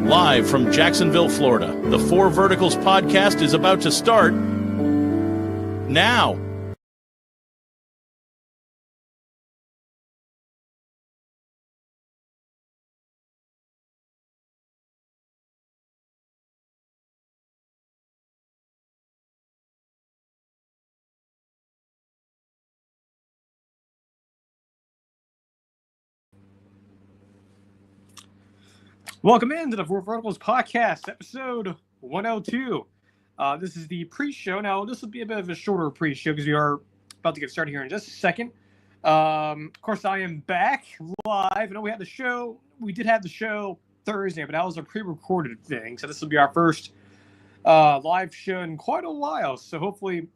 Live from Jacksonville, Florida, the Four Verticals podcast is about to start now. Welcome into the Four Verticals podcast, episode 102. This is the pre-show. Now, this will be a bit of a shorter pre-show because we are about to get started here in just a second. Of course, I am back live. I know we had the show. We did have the show Thursday, but that was a pre-recorded thing. So this will be our first live show in quite a while. So hopefully,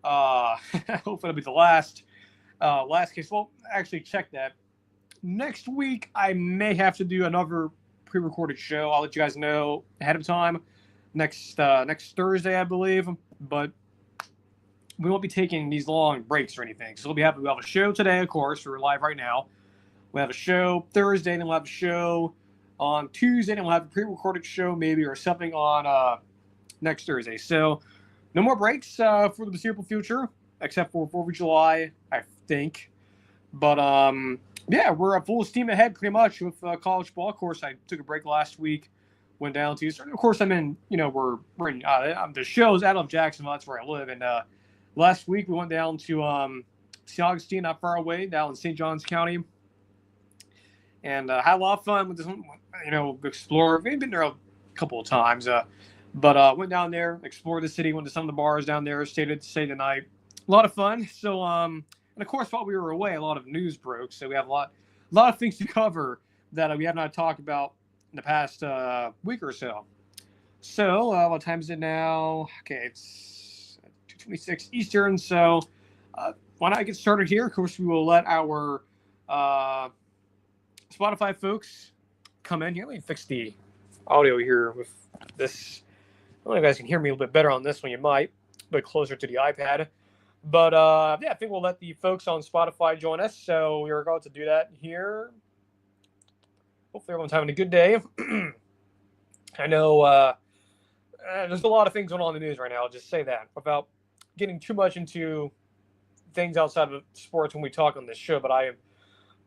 it'll be the last case. Well, actually, check that. Next week, I may have to do another pre-recorded show. I'll let you guys know ahead of time. Next Thursday, I believe. But we won't be taking these long breaks or anything. So we'll have a show today, of course. We're live right now. We'll have a show Thursday, then we'll have a show on Tuesday, then we'll have a pre-recorded show maybe or something on next Thursday. So no more breaks for the foreseeable future, except for 4th of July, I think. But yeah, we're at full steam ahead pretty much with college ball. Of course, I took a break last week, went down to Eastern. Of course, we're in the show's out of Jacksonville. That's where I live. And last week we went down to St. Augustine, not far away, down in St. Johns County, and had a lot of fun with this. Explore. We've been there a couple of times, but went down there, explored the city, went to some of the bars down there, stayed the night. A lot of fun. So and of course, while we were away, a lot of news broke, so we have a lot of things to cover that we have not talked about in the past week or so. So, what time is it now? Okay, it's 2:26 Eastern, so why not get started here? Of course, we will let our Spotify folks come in here. Let me fix the audio here with this. I don't know if you guys can hear me a little bit better on this one. You might, a bit closer to the iPad. But, yeah, I think we'll let the folks on Spotify join us. So we're going to do that here. Hopefully everyone's having a good day. I know there's a lot of things going on in the news right now. I'll just say that without getting too much into things outside of sports when we talk on this show. But I am,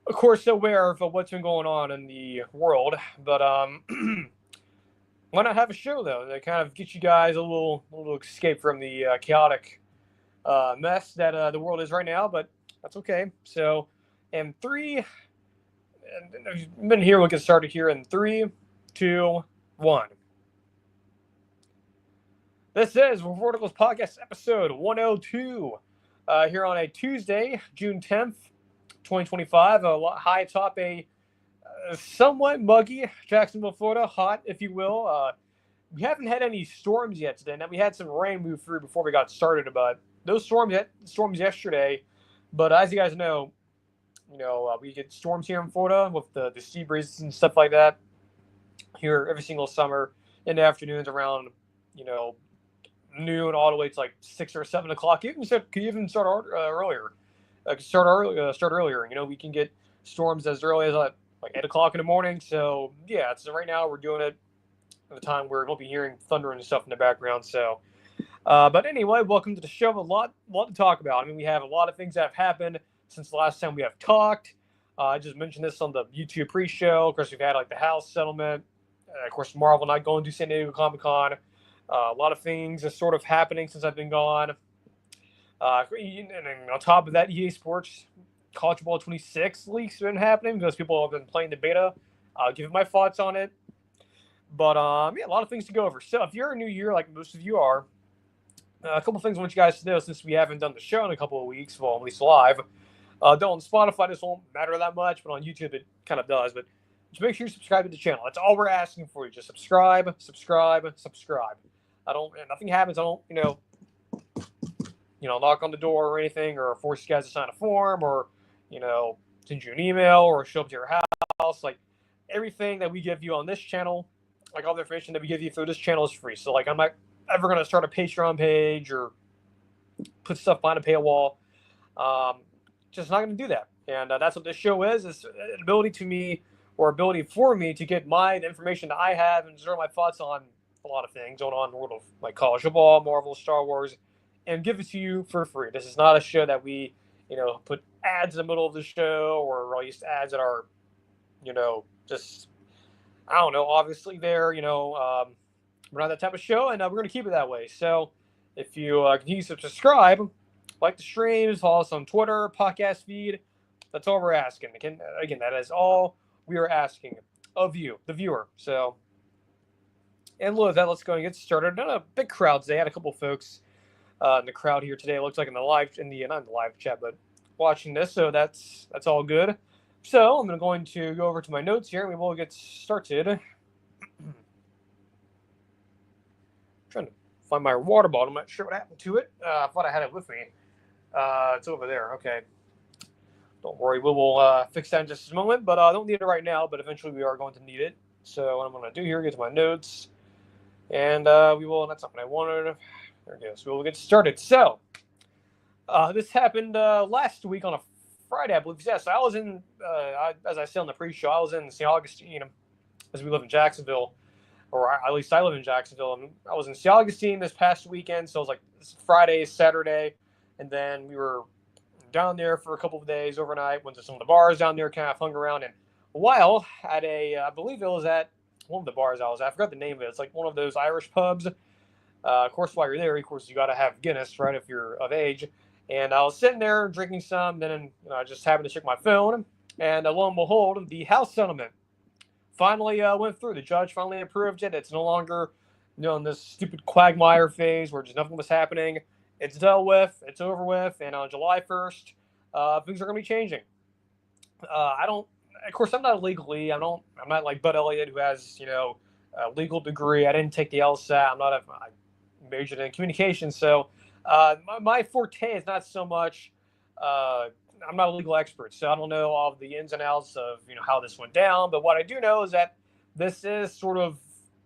of course, aware of what's been going on in the world. But why not have a show, though, that kind of gets you guys a little escape from the chaotic mess that the world is right now, but that's okay. So, and I've been here. We'll get started here in 3, 2, 1. This is Verticals Podcast episode 102 here on a Tuesday, June 10th, 2025. High atop a somewhat muggy Jacksonville, Florida, hot, if you will. We haven't had any storms yet today. Now, we had some rain move through before we got started, but those storms yesterday. But as you guys know, we get storms here in Florida with the sea breezes and stuff like that here every single summer in the afternoons around, noon all the way to like 6 or 7 o'clock. Could even start earlier. Start earlier. We can get storms as early as like 8 o'clock in the morning. So yeah, so right now we're doing it at the time where we'll be hearing thunder and stuff in the background. So. But anyway, welcome to the show. A lot to talk about. I mean, we have a lot of things that have happened since the last time we have talked. I just mentioned this on the YouTube pre-show. Of course, we've had like the House settlement. Of course, Marvel not going to San Diego Comic-Con. A lot of things are sort of happening since I've been gone. And on top of that, EA Sports College Ball 26 leaks have been happening because people have been playing the beta. I'll give my thoughts on it. But yeah, a lot of things to go over. So if you're a new year, like most of you are, a couple things I want you guys to know since we haven't done the show in a couple of weeks, well, at least live. Though on Spotify, this won't matter that much, but on YouTube, it kind of does. But just make sure you subscribe to the channel. That's all we're asking for you. Just subscribe. Nothing happens. I don't, knock on the door or anything or force you guys to sign a form or, send you an email or show up to your house. Like, everything that we give you on this channel, like all the information that we give you through this channel is free. So, like, I'm not ever going to start a Patreon page or put stuff behind a paywall. Just not going to do that. And that's what this show is. It's an ability to me or ability for me to get the information that I have and share my thoughts on a lot of things going on in the world of like college football, Marvel, Star Wars, and give it to you for free. This is not a show that we, put ads in the middle of the show or release ads that are, just, I don't know, obviously we're not that type of show, and we're going to keep it that way. So if you continue to subscribe, like the streams, follow us on Twitter, podcast feed, that's all we're asking. Again, that is all we are asking of you, the viewer. So, and with that, let's go and get started. Not a big crowd today. I had a couple folks in the crowd here today. It looks like not in the live chat, but watching this. So that's all good. So I'm going to go over to my notes here, and we will get started. Trying to find my water bottle. I'm not sure what happened to it. I thought I had it with me. It's over there. Okay. Don't worry. We will fix that in just a moment, but I don't need it right now, but eventually we are going to need it. So what I'm going to do here, get to my notes, and we will, that's not what I wanted. There we go. So we'll get started. So this happened last week on a Friday, I believe. Yes, I was in, as I said on the pre-show, I was in St. Augustine, as we live in Jacksonville, or at least I live in Jacksonville. And I was in St. Augustine this past weekend, so it was like Friday, Saturday, and then we were down there for a couple of days overnight, went to some of the bars down there, kind of hung around, and while at I believe it was at one of the bars I was at, I forgot the name of it. It's like one of those Irish pubs. Of course, while you're there, of course, you got to have Guinness, right, if you're of age. And I was sitting there drinking some, then I just happened to check my phone, and lo and behold, the House settlement finally went through. The judge finally approved it. It's no longer, in this stupid quagmire phase where just nothing was happening. It's dealt with. It's over with. And on July 1st, things are going to be changing. Of course, I'm not legally. I'm not like Bud Elliott, who has, a legal degree. I didn't take the LSAT. I majored in communications. So my forte is not so much, I'm not a legal expert. So I don't know all of the ins and outs of, how this went down. But what I do know is that this is sort of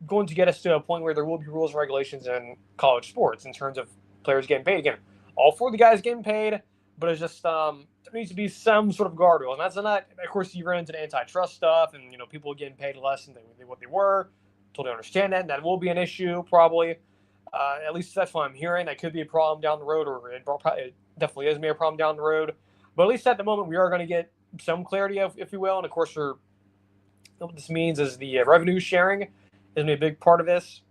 going to get us to a point where there will be rules and regulations in college sports in terms of players getting paid. Again, all four of the guys getting paid, but it's just there needs to be some sort of guardrail. And that's not, of course, you run into the antitrust stuff and, people getting paid less than what they were. Totally understand that. And that will be an issue, probably. At least that's what I'm hearing. That could be a problem down the road, or it definitely is maybe a problem down the road. But at least at the moment, we are going to get some clarity, if you will. And, of course, what this means is the revenue sharing is going to be a big part of this.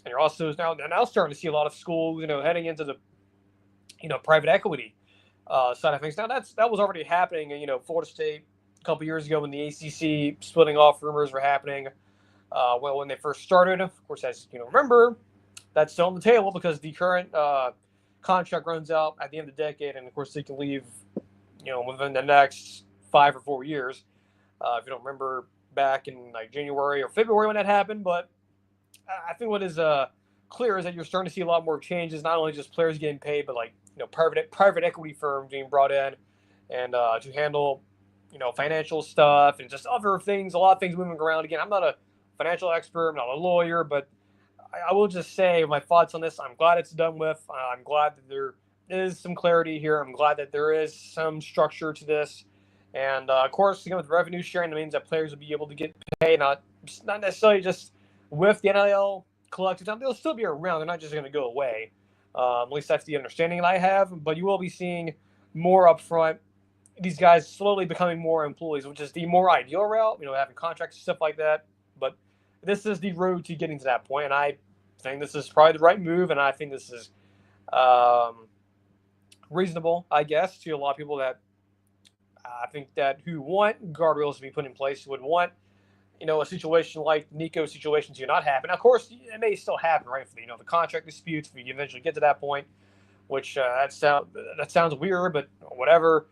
And you're also now starting to see a lot of schools, heading into the, private equity side of things. Now, that was already happening. Florida State a couple years ago when the ACC splitting off rumors were happening. When they first started, of course, as remember, that's still on the table because the current contract runs out at the end of the decade, and of course they can leave, within the next 5 or 4 years. If you don't remember back in like January or February when that happened, but I think what is clear is that you're starting to see a lot more changes, not only just players getting paid, but like private equity firms being brought in and to handle financial stuff and just other things, a lot of things moving around. Again, I'm not a financial expert, I'm not a lawyer, but I will just say my thoughts on this. I'm glad it's done with. I'm glad that there is some clarity here. I'm glad that there is some structure to this. And, of course, again, with revenue sharing, that means that players will be able to get paid, not necessarily just with the NIL collective time. They'll still be around. They're not just going to go away. At least that's the understanding that I have. But you will be seeing more upfront, these guys slowly becoming more employees, which is the more ideal route, having contracts and stuff like that. But this is the road to getting to that point, and I think this is probably the right move, and I think this is reasonable, I guess, to a lot of people that I think that who want guardrails to be put in place, would want, a situation like Nico's situation to not happen. Now, of course, it may still happen, right? For the contract disputes, if you eventually get to that point, which that sounds weird, but whatever.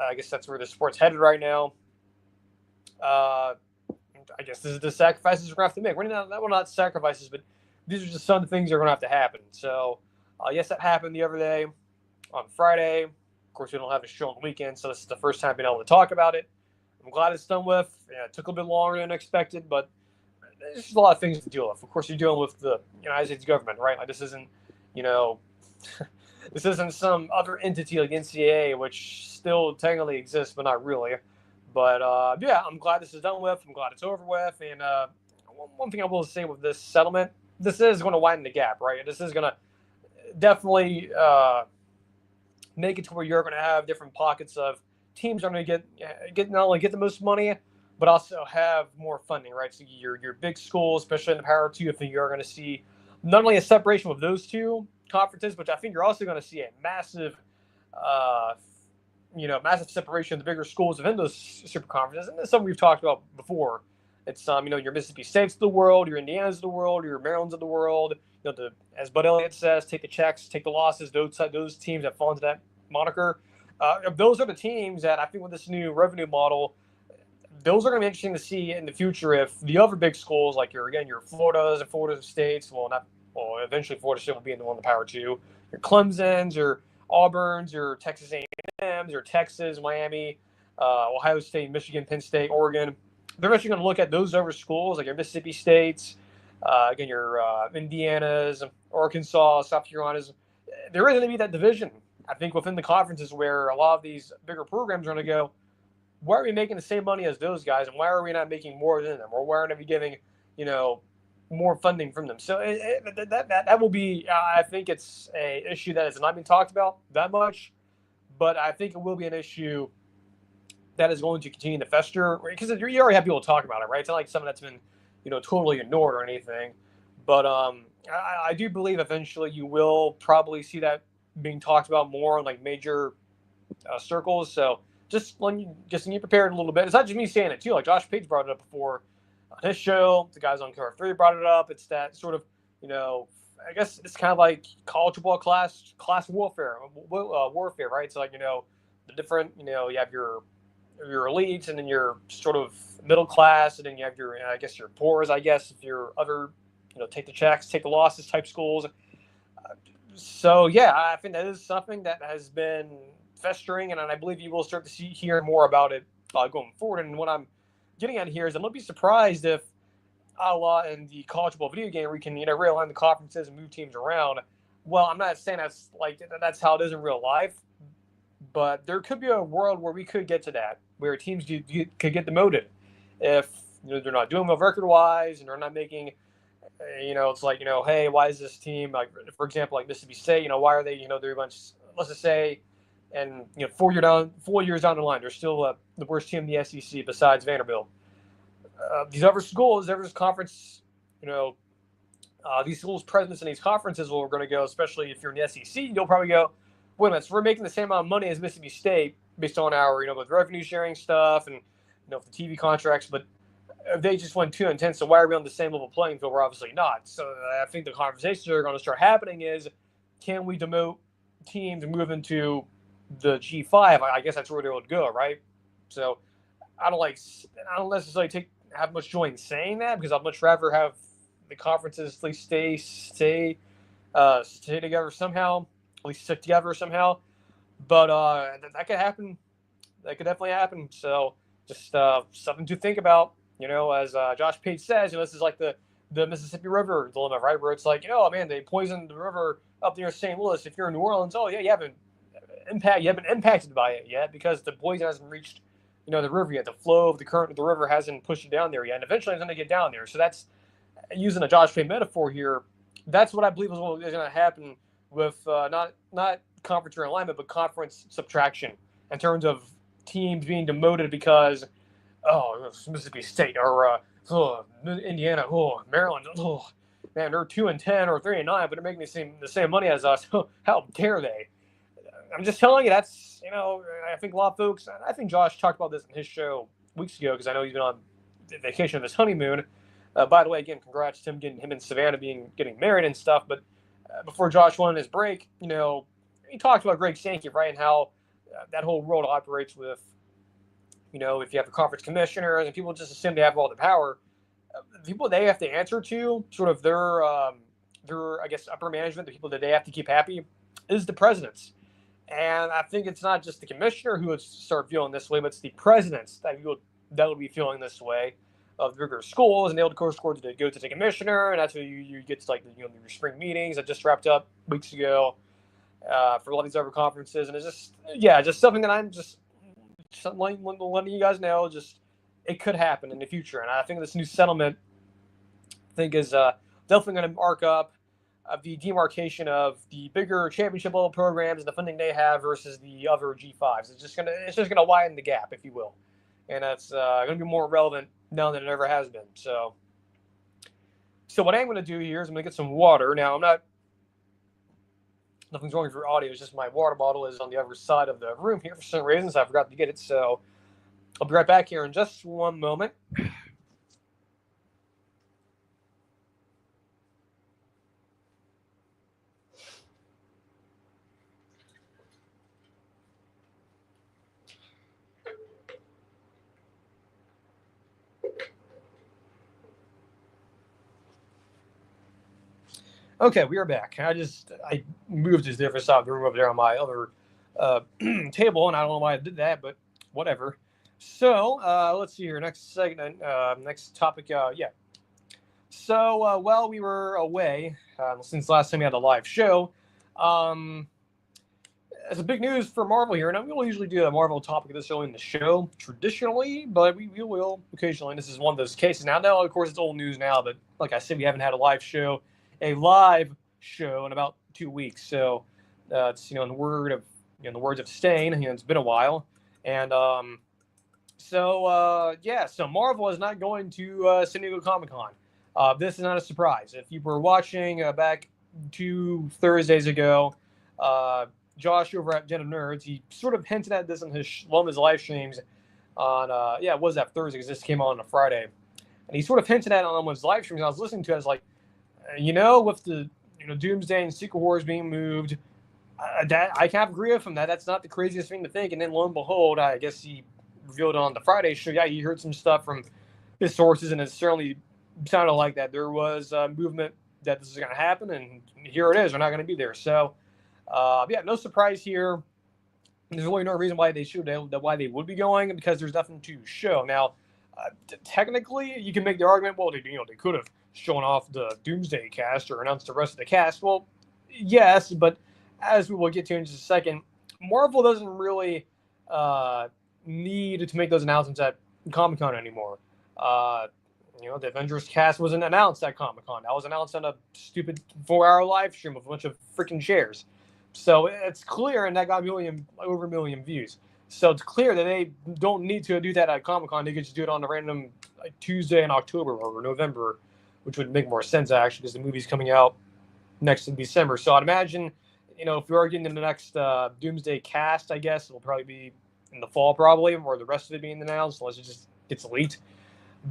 I guess that's where the sport's headed right now. I guess this is the sacrifices we're going to have to make. We're not sacrifices, but these are just some of the things that are going to have to happen. So, yes, that happened the other day on Friday. Of course, we don't have a show on the weekend, so this is the first time being able to talk about it. I'm glad it's done with. Yeah, it took a little bit longer than expected, but there's just a lot of things to deal with. Of course, you're dealing with the United States government, right? Like, this isn't, this isn't some other entity like NCAA, which still technically exists, but not really. But yeah, I'm glad this is done with. I'm glad it's over with. And one thing I will say with this settlement, this is going to widen the gap, right? This is going to definitely make it to where you're going to have different pockets of teams are going to get not only get the most money, but also have more funding, right? So your big schools, especially in the Power Two, I think you're going to see not only a separation with those two conferences, but I think you're also going to see a massive, massive separation of the bigger schools within those super conferences. And that's something we've talked about before. It's your Mississippi States of the world, your Indianas of the world, your Marylands of the world. As Bud Elliott says, take the checks, take the losses. Those teams that fall into that moniker. Those are the teams that I think with this new revenue model, those are going to be interesting to see in the future if the other big schools, like your Floridas and Florida States, eventually Florida State will be in the one of the Power Two, your Clemsons, your Auburns, your Texas A&Ms, your Texas, Miami, Ohio State, Michigan, Penn State, Oregon. They're actually going to look at those other schools, like your Mississippi States, your Indianas, Arkansas, South Carolinas. There is going to be that division, I think, within the conferences where a lot of these bigger programs are going to go, why are we making the same money as those guys, and why are we not making more than them, or why aren't we giving, more funding from them? So that will be, I think it's a issue that has not been talked about that much, but I think it will be an issue that is going to continue to fester, because you already have people talk about it, right? It's not like something that's been, totally ignored or anything. But I do believe eventually you will probably see that being talked about more in like major circles. So just getting you prepared a little bit. It's not just me saying it too. Like Josh Page brought it up before on his show. The guys on KR3 brought it up. It's that sort of, I guess it's kind of like college football class warfare, right? It's like, the different, you have your elites, and then your sort of middle class, and then you have your, your poors, if you're other, take the checks, take the losses type schools. So yeah, I think that is something that has been festering, and I believe you will start to hear more about it going forward. And what I'm getting at here is I'm not be surprised if a la in the college football video game where you can realign the conferences and move teams around. Well, I'm not saying that's how it is in real life, but there could be a world where we could get to that, where teams could get demoted if they're not doing well record wise, and they're not making. It's like, hey, why is this team, like, for example, like Mississippi State, why are they, they're a bunch, let's just say, and 4 years down the line, they're still the worst team in the SEC besides Vanderbilt. These other schools, every conference, these schools' presidents in these conferences are going to go, especially if you're in the SEC, you'll probably go, wait a minute, so we're making the same amount of money as Mississippi State based on our, with revenue sharing stuff and, the TV contracts, but they just went 2-10, so why are we on the same level playing field? We're obviously not. So I think the conversations that are going to start happening is, can we demote teams and move into the G5? I guess that's where they would go, right? So I don't necessarily have much joy in saying that, because I'd much rather have the conferences at least stay together somehow, at least stick together somehow. But that could happen. That could definitely happen. So just something to think about. As Josh Page says, this is like the Mississippi River dilemma, right? Where it's like, man, they poisoned the river up near St. Louis. If you're in New Orleans, you haven't impacted by it yet, because the poison hasn't reached, the river yet. The flow of the current of the river hasn't pushed it down there yet, and eventually it's going to get down there. So that's, using a Josh Page metaphor here, that's what I believe is what is going to happen with not conference realignment, but conference subtraction, in terms of teams being demoted because, Mississippi State or Indiana, Maryland, man, they're 2-10 or 3-9, but they're making the same money as us. How dare they? I'm just telling you, that's, I think a lot of folks, I think Josh talked about this in his show weeks ago, because I know he's been on vacation of his honeymoon. By the way, again, congrats to him and Savannah getting married and stuff. But before Josh went on his break, he talked about Greg Sankey, right, and how that whole world operates with, if you have the conference commissioners and people just assume they have all the power, people they have to answer to, sort of their I guess, upper management, the people that they have to keep happy, is the presidents. And I think it's not just the commissioner who would start feeling this way, but it's the presidents that would be feeling this way of the bigger schools, and they'll of course go to the commissioner, and that's where you get to like your spring meetings that just wrapped up weeks ago for a lot of these other conferences, and it's just something that I'm just just letting you guys know, just it could happen in the future. And I think this new settlement, is definitely going to mark up the demarcation of the bigger championship level programs and the funding they have versus the other G5s. It's just gonna widen the gap, if you will, and that's going to be more relevant now than it ever has been. So what I'm going to do here is I'm going to get some water. Now nothing's wrong with your audio. It's just my water bottle is on the other side of the room here for some reasons. I forgot to get it, so I'll be right back here in just one moment. Okay, we are back. I moved to the different side of the room over there on my other table, and I don't know why I did that, but whatever. So let's see here. Next segment, next topic. So while we were away, since last time we had a live show, it's a big news for Marvel here, and we will usually do a Marvel topic this early in the show traditionally, but we will occasionally. And this is one of those cases. Now, of course, it's old news now, but like I said, we haven't had a live show in about 2 weeks. So it's in the words of Stain, it's been a while, and so Marvel is not going to San Diego Comic-Con. This is not a surprise. If you were watching back 2 Thursdays ago, Josh over at Den of Nerds, he sort of hinted at this on one of his live streams on it was that Thursday because this came on a Friday, and he sort of hinted at it on one of his live streams. I was listening to it, I was like, with the Doomsday and Secret Wars being moved, that I can't agree with him. That's not the craziest thing to think. And then lo and behold, I guess he revealed on the Friday show. Yeah, he heard some stuff from his sources, and it certainly sounded like that there was a movement that this is going to happen, and here it is. We're not going to be there. So, no surprise here. There's really no reason why they would be going, because there's nothing to show. Now, technically, you can make the argument, well, they could have shown off the Doomsday cast or announced the rest of the cast. Well, yes, but as we will get to in just a second, Marvel doesn't really need to make those announcements at Comic-Con anymore. The Avengers cast wasn't announced at Comic-Con. That was announced on a stupid 4-hour live stream with a bunch of freaking shares. So it's clear, and that got over 1 million views. So it's clear that they don't need to do that at Comic-Con. They could just do it on a random Tuesday in October or November, which would make more sense, actually, because the movie's coming out next in December. So I'd imagine, if we are getting the next Doomsday cast, I guess it'll probably be in the fall, probably, or the rest of it being announced, unless it just gets leaked.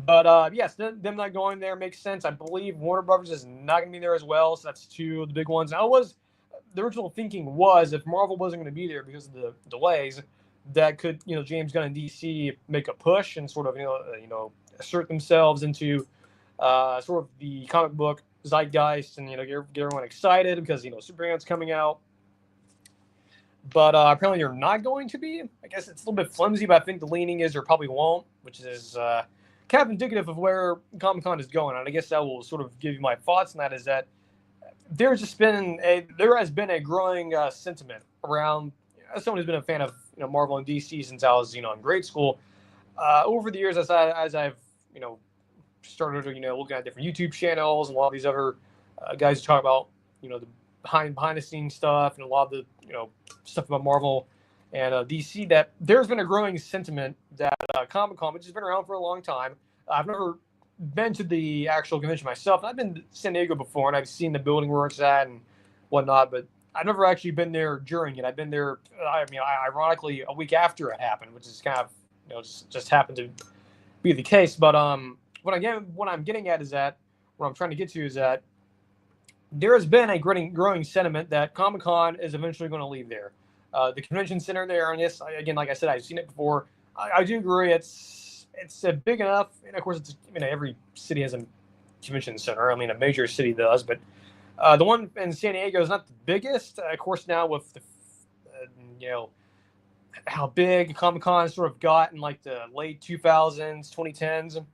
But yes, them not going there makes sense. I believe Warner Brothers is not going to be there as well, so that's 2 of the big ones. Now, the original thinking was, if Marvel wasn't going to be there because of the delays, that could, James Gunn and DC make a push and sort of, assert themselves into sort of the comic book zeitgeist and, get everyone excited because, Superman's coming out. But apparently you're not going to be. I guess it's a little bit flimsy, but I think the leaning is there probably won't, which is kind of indicative of where Comic-Con is going. And I guess that will sort of give you my thoughts on that, is that there has been a growing sentiment around, as someone who's been a fan of Marvel and DC since I was in grade school, over the years as I've started looking at different YouTube channels and a lot of these other guys who talk about the behind the scenes stuff and a lot of the stuff about Marvel and DC, that there's been a growing sentiment that Comic-Con, which has been around for a long time. I've never been to the actual convention myself. I've been to San Diego before, and I've seen the building where it's at and whatnot, but I've never actually been there during it. I've been there, ironically, a week after it happened, which is kind of, just happened to be the case. But what I'm getting at is that, what I'm trying to get to is that there has been a growing sentiment that Comic-Con is eventually going to leave there. The convention center there, and yes, again, like I said, I've seen it before. I do agree it's big enough, and of course, every city has a convention center. A major city does, but the one in San Diego is not the biggest. Of course, now with the how big Comic-Con sort of got in like the late 2000s, 2010s.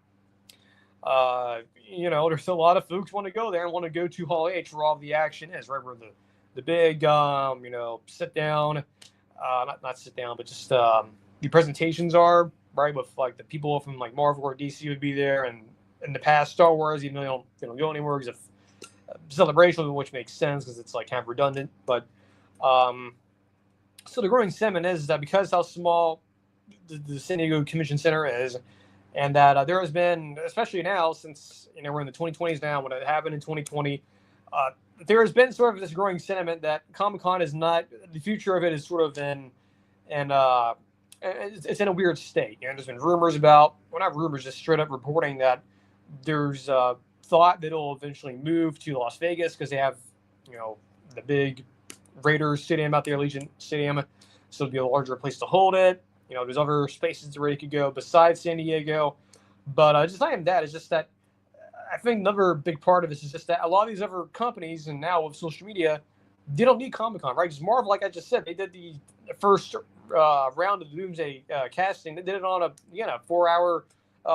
There's a lot of folks want to go there and want to go to Hall H where all the action is, right where the big sit down, not sit down, but just the presentations are, right? With like the people from like Marvel or DC would be there, and in the past Star Wars, even though they don't go anywhere because of celebration, which makes sense because it's like kind of redundant. But so the growing sentiment is that because how small the San Diego Convention Center is, and that there has been, especially now since we're in the 2020s now, when it happened in 2020, there has been sort of this growing sentiment that Comic-Con is not, the future of it is sort of it's in a weird state. There's been rumors about, well, not rumors, just straight up reporting that there's thought that it'll eventually move to Las Vegas because they have, the big Raiders Stadium out there, Allegiant Stadium, so it'll be a larger place to hold it. There's other spaces where you could go besides San Diego, but just not even that. It's just that I think another big part of this is just that a lot of these other companies, and now with social media, they don't need Comic-Con, right? Because Marvel, like I just said, they did the first round of the Doomsday casting. They did it on a 4-hour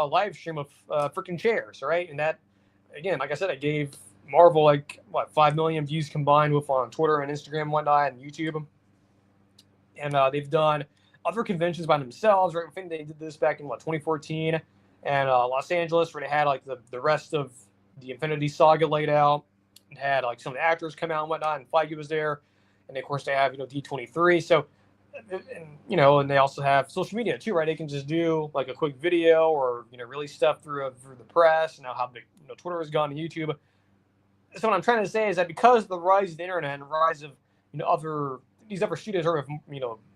live stream of freaking chairs, right? And that, again, like I said, it gave Marvel 5 million views combined with on Twitter and Instagram and whatnot and YouTube. And they've done other conventions by themselves, right? I think they did this back in 2014, and Los Angeles, where they had the rest of the Infinity Saga laid out, and had some of the actors come out and whatnot, and Feige was there, and of course they have D23. So, and they also have social media too, right? They can just do a quick video or release stuff through the press, and now how big Twitter has gone to YouTube. So what I'm trying to say is that because of the rise of the internet and the rise of these other studios, or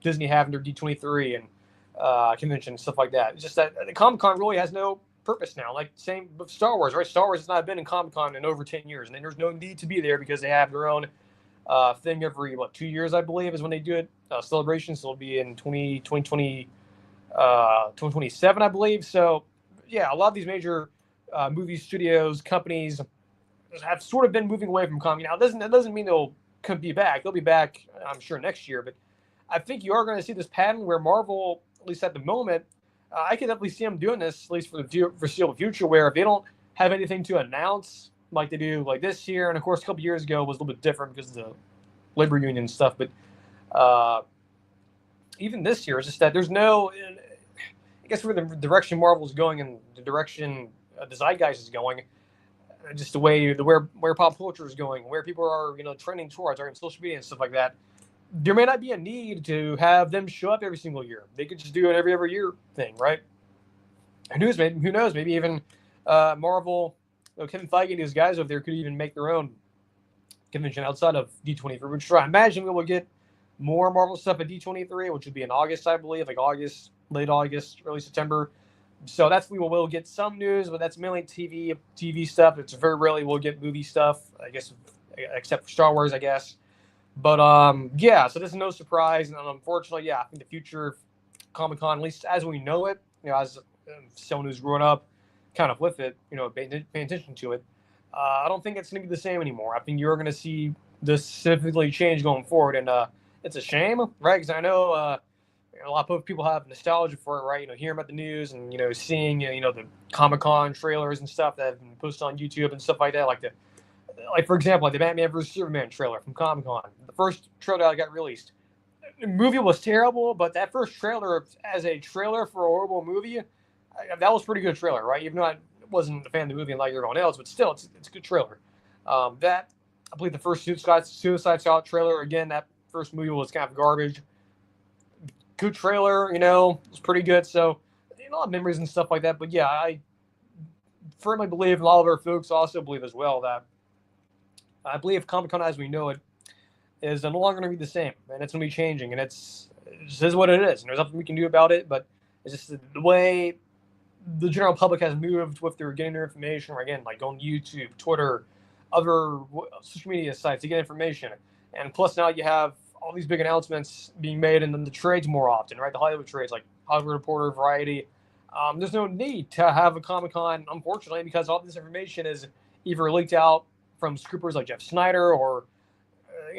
Disney having their D23 and convention and stuff like that, it's just that the Comic-Con really has no purpose now. Like same with Star Wars, right? Star Wars has not been in Comic-Con in over 10 years, and there's no need to be there because they have their own thing every 2 years, I believe, is when they do it. Celebration, so it'll be in 2027, I believe. So yeah, a lot of these major movie studios, companies have sort of been moving away from Comic. Now, that doesn't mean they'll be back. They'll be back, I'm sure, next year. But I think you are going to see this pattern where Marvel, at least at the moment, I can definitely see them doing this, at least for the foreseeable future, where if they don't have anything to announce like they do this year, and of course a couple years ago was a little bit different because of the labor union stuff, but even this year, it's just that there's no, I guess, where the direction Marvel is going and the direction the zeitgeist is going, just the way where pop culture is going, where people are trending towards, or in social media and stuff like that. There may not be a need to have them show up every single year. They could just do an every year thing, right? And who knows? Maybe even Marvel, Kevin Feige and these guys over there could even make their own convention outside of D23, which I imagine we will get more Marvel stuff at D23, which would be in August, I believe, late August, early September. So that's we'll get some news, but that's mainly TV stuff. It's very rarely we'll get movie stuff, I guess, except for Star Wars, I guess. But yeah, so this is no surprise, and unfortunately, yeah, I think the future of Comic-Con, at least as we know it, as someone who's grown up kind of with it, paying attention to it, I don't think it's going to be the same anymore. I think you're going to see this significantly change going forward, and it's a shame, right? Because I know a lot of people have nostalgia for it, right? Hearing about the news and seeing the Comic-Con trailers and stuff that have been posted on YouTube and stuff like that, like for example, the Batman vs Superman trailer from Comic-Con. The first trailer that got released, the movie was terrible, but that first trailer as a trailer for a horrible movie, that was a pretty good trailer, right? Even though I wasn't a fan of the movie and like everyone else, but still, it's a good trailer. That, I believe, the first Suicide Squad trailer, again, that first movie was kind of garbage. Good trailer, it was pretty good. So, a lot of memories and stuff like that. But yeah, I firmly believe, and a lot of our folks also believe as well, that I believe Comic-Con as we know it is no longer going to be the same, and it's going to be changing, and it just is what it is, and there's nothing we can do about it. But it's just the way the general public has moved with their getting their information, or again, like on YouTube, Twitter, other social media sites to get information, and plus now you have all these big announcements being made, and then the trades more often, right? The Hollywood trades, like Hollywood Reporter, Variety. There's no need to have a Comic-Con, unfortunately, because all this information is either leaked out from scoopers like Jeff Snyder, or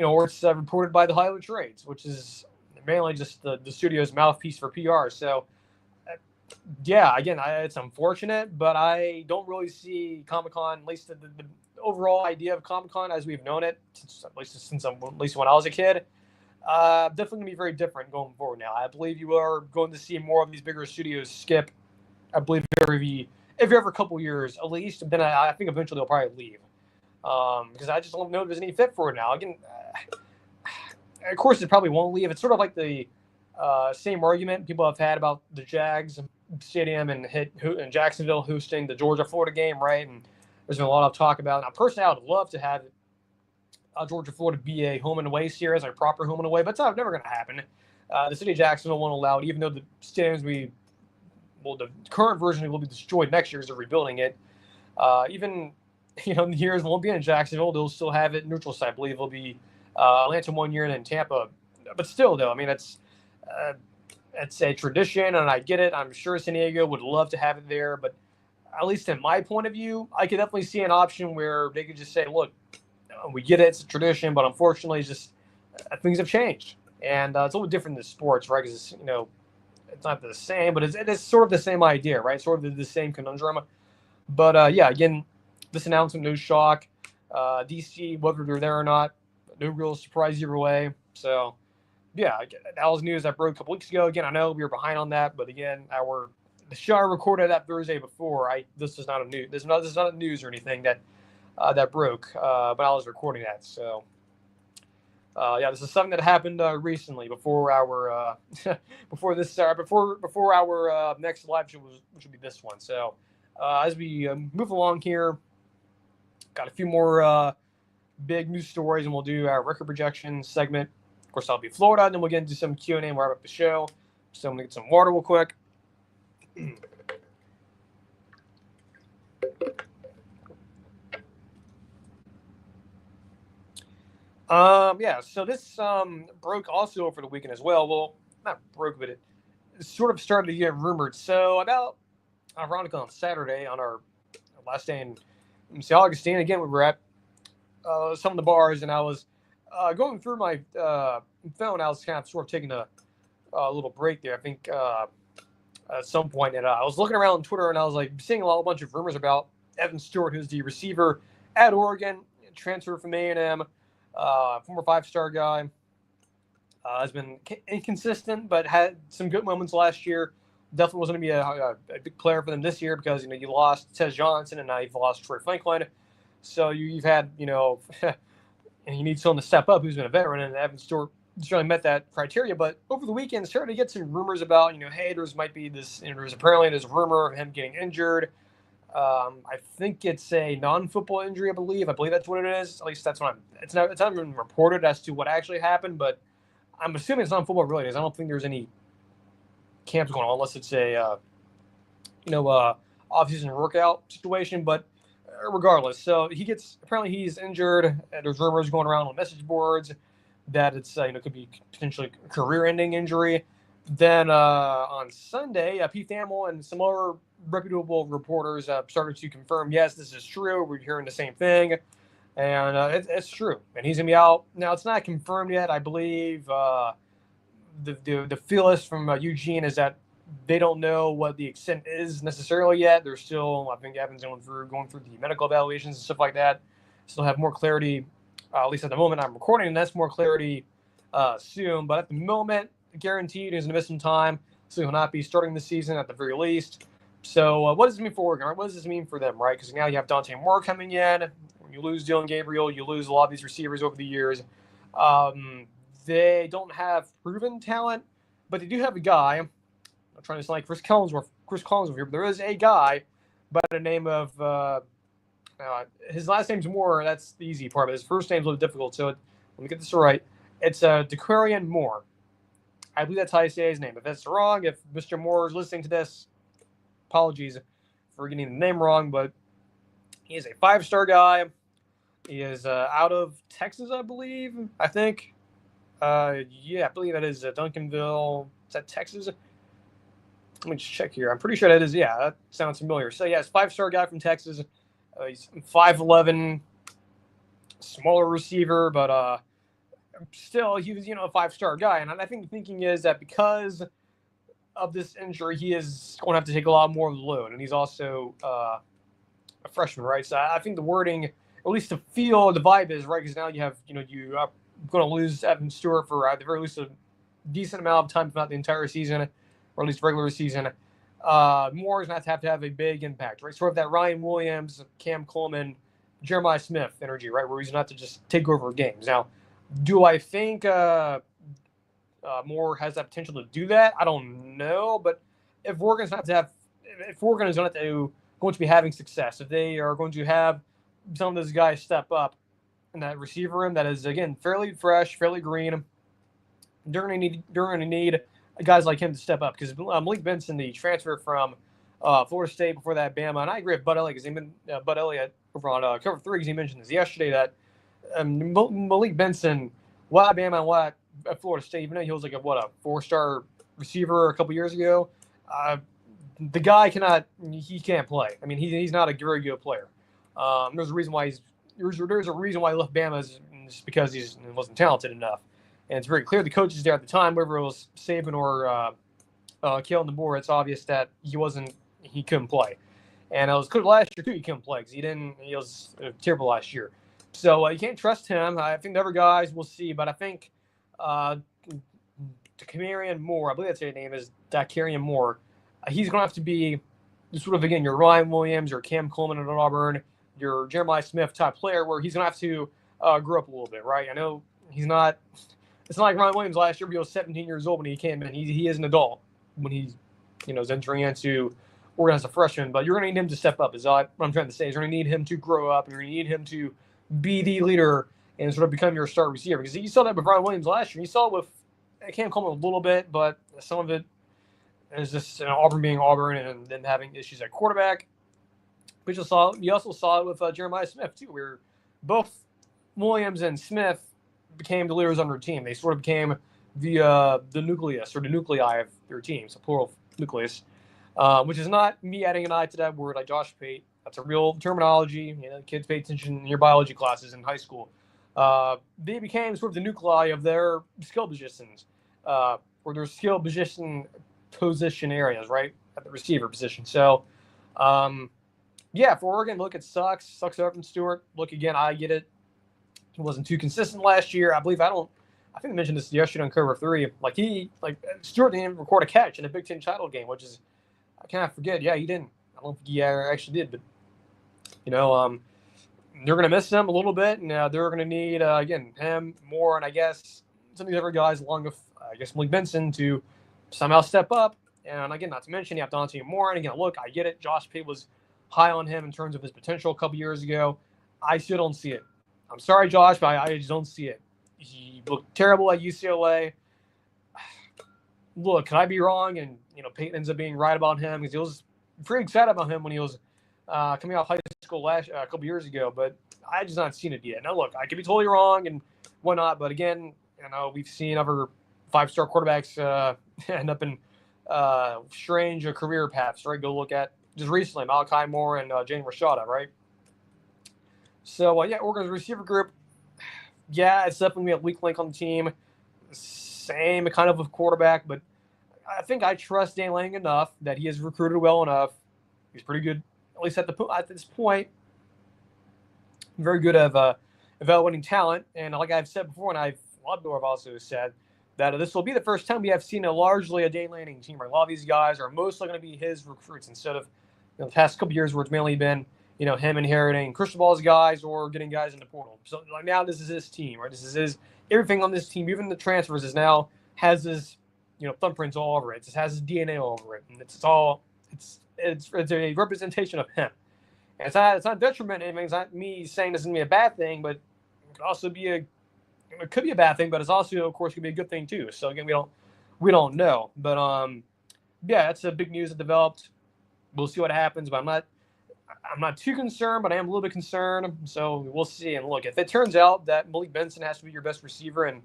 or it's reported by the Hollywood trades, which is mainly just the studio's mouthpiece for PR. So, yeah, again, it's unfortunate, but I don't really see Comic-Con, at least the overall idea of Comic-Con as we've known it, at least when I was a kid. Definitely going to be very different going forward now. I believe you are going to see more of these bigger studios skip. I believe every couple years at least. Then I think eventually they'll probably leave because I just don't know if there's any fit for it now. Again, of course, it probably won't leave. It's sort of like the same argument people have had about the Jags Stadium and Jacksonville hosting the Georgia-Florida game, right? And there's been a lot of talk about it. Now, personally, I would love to have Georgia-Florida be a home and away series, a proper home and away, but it's never going to happen. The city of Jacksonville won't allow it, even though the stadiums the current version will be destroyed next year as they're rebuilding it. Even the years won't be in Jacksonville; they'll still have it neutral site. I believe it'll be Atlanta one year and then Tampa. But still, though, I mean, it's a tradition, and I get it. I'm sure San Diego would love to have it there, but at least in my point of view, I could definitely see an option where they could just say, "Look, we get it; it's a tradition, but unfortunately, just things have changed, and it's a little different than sports, right? Because it's not the same, but it is sort of the same idea, right? Sort of the same conundrum. But yeah, again, this announcement, no shock. DC, whether they're there or not, no real surprise either way. So, yeah, that was news that broke a couple weeks ago. Again, I know we were behind on that, but again, the show I recorded that Thursday before. This is not a news. This is not a news or anything that broke, but I was recording that. So, yeah, this is something that happened recently before our before our next live show, which will be this one. So, as we move along here, got a few more big news stories, and we'll do our record projection segment. Of course, that'll be Florida, and then we'll get into some Q&A and wrap up the show. So I'm going to get some water real quick. Yeah, so this broke also over the weekend as well. Well, not broke, but it sort of started to get rumored. So about, ironically, on Saturday, on our last day in St. Augustine, again, we were at some of the bars, and I was going through my phone. I was kind of sort of taking a little break there, I think, at some point. And I was looking around on Twitter, and I was like seeing a bunch of rumors about Evan Stewart, who's the receiver at Oregon, transferred from A&M, former 5-star guy. Has been inconsistent, but had some good moments last year. Definitely wasn't going to be a big player for them this year because you lost Tez Johnson and now you've lost Troy Franklin. So you've had and you need someone to step up who's been a veteran, and Evan Stewart certainly met that criteria. But over the weekend, started to get some rumors about hey, there's might be this. There's a rumor of him getting injured. I think it's a non-football injury. I believe that's what it is. At least that's what it's not even reported as to what actually happened, but I'm assuming it's non-football related. I don't think there's any camps going on unless it's a off-season workout situation. But regardless, so apparently he's injured. There's rumors going around on message boards that it's could be potentially a career-ending injury. Then on Sunday, Pete Thamel and some other reputable reporters started to confirm, yes, this is true. We're hearing the same thing, and it's true. And he's gonna be out now. It's not confirmed yet. I believe the feel list from Eugene is that they don't know what the extent is necessarily yet. They're still, I think, Evan's going through the medical evaluations and stuff like that. Still have more clarity, at least at the moment I'm recording, and that's more clarity soon. But at the moment, guaranteed he's going to miss some time, so he'll not be starting the season at the very least. So what does it mean for Oregon? Right? What does this mean for them, right? Because now you have Dante Moore coming in. When you lose Dylan Gabriel, you lose a lot of these receivers over the years. They don't have proven talent, but they do have a guy. I'm trying to sound like Chris Collinsworth here, but there is a guy by the name of his last name's Moore. That's the easy part, but his first name's a little difficult. So let me get this right. It's DeQuarian Moore. I believe that's how you say his name. If that's wrong, if Mr. Moore is listening to this, apologies for getting the name wrong, but he is a 5-star guy. He is out of Texas, I believe. I think. Yeah, I believe that is Duncanville. Is that Texas? Let me just check here. I'm pretty sure that is. Yeah, that sounds familiar. So, yeah, it's a 5-star guy from Texas. He's 5'11", smaller receiver, but still, he was, a 5-star guy. And I think the thinking is that because of this injury, he is going to have to take a lot more of the load. And he's also a freshman, right? So I think the wording, at least the feel, the vibe is, right, because now you have, going to lose Evan Stewart for at the very least a decent amount of time, if not the entire season, or at least regular season. Moore is going to have a big impact, right? Sort of that Ryan Williams, Cam Coleman, Jeremiah Smith energy, right? Where he's going to have to just take over games. Now, do I think Moore has that potential to do that? I don't know, but if Oregon's going to be having success, if they are going to have some of those guys step up in that receiver room that is, again, fairly fresh, fairly green, they're going to need guys like him to step up, because Malik Benson, the transfer from Florida State, before that Bama, and I agree with Bud Elliott, because Bud Elliott over on Cover 3, because he mentioned this yesterday, that Malik Benson, why Bama and why at Florida State, even though he was like a 4-star receiver a couple years ago, the guy can't play. I mean, he's not a very good player. There's a reason why he left Bama, is because he wasn't talented enough. And it's very clear the coaches there at the time, whether it was Saban or Kalen DeBoer, it's obvious that he couldn't play. And it was clear last year too he couldn't play, because he was terrible last year. So you can't trust him. I think the other guys we'll see, but I think Dakarian Moore, I believe that's his name, is Dakarian Moore. He's going to have to be sort of, again, your Ryan Williams or Cam Coleman at Auburn, your Jeremiah Smith type player, where he's going to have to grow up a little bit, right? I know he's not. It's not like Ryan Williams last year. He was 17 years old when he came in. He is an adult when he's is entering into Oregon as a freshman. But you're going to need him to step up. Is what I'm trying to say. You're going to need him to grow up. You're going to need him to be the leader and sort of become your star receiver. Because you saw that with Ryan Williams last year. You saw it with Cam Coleman a little bit, but some of it is just Auburn being Auburn and then having issues at quarterback. But you also saw it with Jeremiah Smith too, where both Williams and Smith became the leaders on their team. They sort of became the nucleus or the nuclei of their team, so plural nucleus, which is not me adding an I to that word like Josh Pate. That's a real terminology. Kids pay attention in your biology classes in high school. They became sort of the nuclei of their skill positions, or their skill position areas, right, at the receiver position. So, for Oregon, look, it sucks. Sucks Evan Stewart. Look, again, I get it. He wasn't too consistent last year. I think I mentioned this yesterday on Cover 3. Stewart didn't even record a catch in a Big Ten title game, which is, I cannot forget. Yeah, he didn't. I don't think he actually did, but they're going to miss him a little bit, and they're going to need again him, Moore, and I guess some of these other guys along with Malik Benson to somehow step up. And again, not to mention you have Dante Moore. And again, look, I get it. Josh Pate was high on him in terms of his potential a couple years ago. I still don't see it. I'm sorry, Josh, but I just don't see it. He looked terrible at UCLA. Look, can I be wrong? And Peyton ends up being right about him, because he was pretty excited about him when he was coming off high school a couple years ago. But I just not seen it yet. Now, look, I could be totally wrong and whatnot, but again, we've seen other 5-star quarterbacks end up in strange career paths. Right? Go look at just recently Malachi Moore and Jane Rashada, right? So, Oregon's receiver group, it's definitely a weak link on the team. Same kind of with quarterback, but I think I trust Dan Lang enough that he has recruited well enough. He's pretty good, at least at this point. Very good at evaluating talent. And like I've said before, and a lot of people have also said, that this will be the first time we have seen largely a Dan Lanning team. Right? A lot of these guys are mostly going to be his recruits instead of the past couple years where it's mainly been him inheriting Cristobal's guys or getting guys in the portal. So now this is his team, right? This is his everything on this team, even the transfers, has his thumbprints all over it. It just has his DNA all over it, and it's a representation of him. And it's not detriment. I mean, it's not me saying this is gonna be a bad thing, but it could also be it could be a bad thing, but it's also, of course, could be a good thing too. So again, we don't know, but that's a big news that developed. We'll see what happens, but I'm not too concerned, but I am a little bit concerned. So we'll see. And look, if it turns out that Malik Benson has to be your best receiver and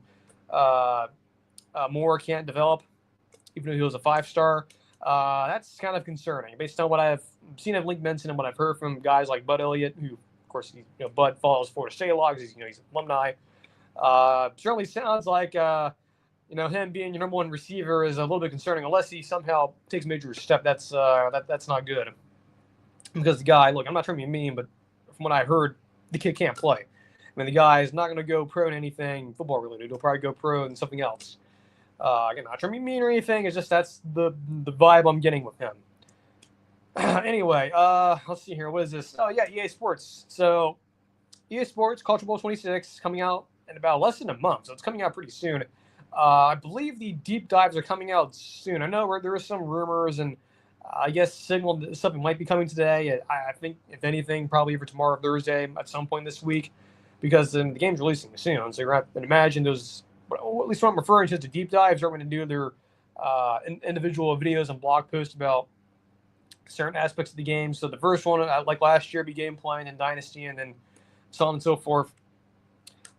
Moore can't develop, even though he was a 5-star, that's kind of concerning based on what I've seen of Malik Benson and what I've heard from guys like Bud Elliott, who, of course, Bud follows Florida State logs. He's an alumni. Certainly sounds like him being your number one receiver is a little bit concerning, unless he somehow takes a major step. That's not good. Because the guy, look, I'm not trying to be mean, but from what I heard, the kid can't play. mean, the guy is not going to go pro in anything football related. He'll probably go pro in something else. Again, not trying to be mean or anything. It's just that's the vibe I'm getting with him. Anyway, let's see here. What is this? Oh, yeah, EA Sports. So, EA Sports, College Bowl 26, coming out in about less than a month. So, it's coming out pretty soon. I believe the deep dives are coming out soon. I know there are some rumors, and I guess signaled that something might be coming today. I think, if anything, probably for tomorrow, Thursday, at some point this week, because the game's releasing soon. So, you're going to imagine those, at least what I'm referring to, is the deep dives are going to do their individual videos and blog posts about certain aspects of the game. So the first one, like last year, be gameplay and then Dynasty and then so on and so forth.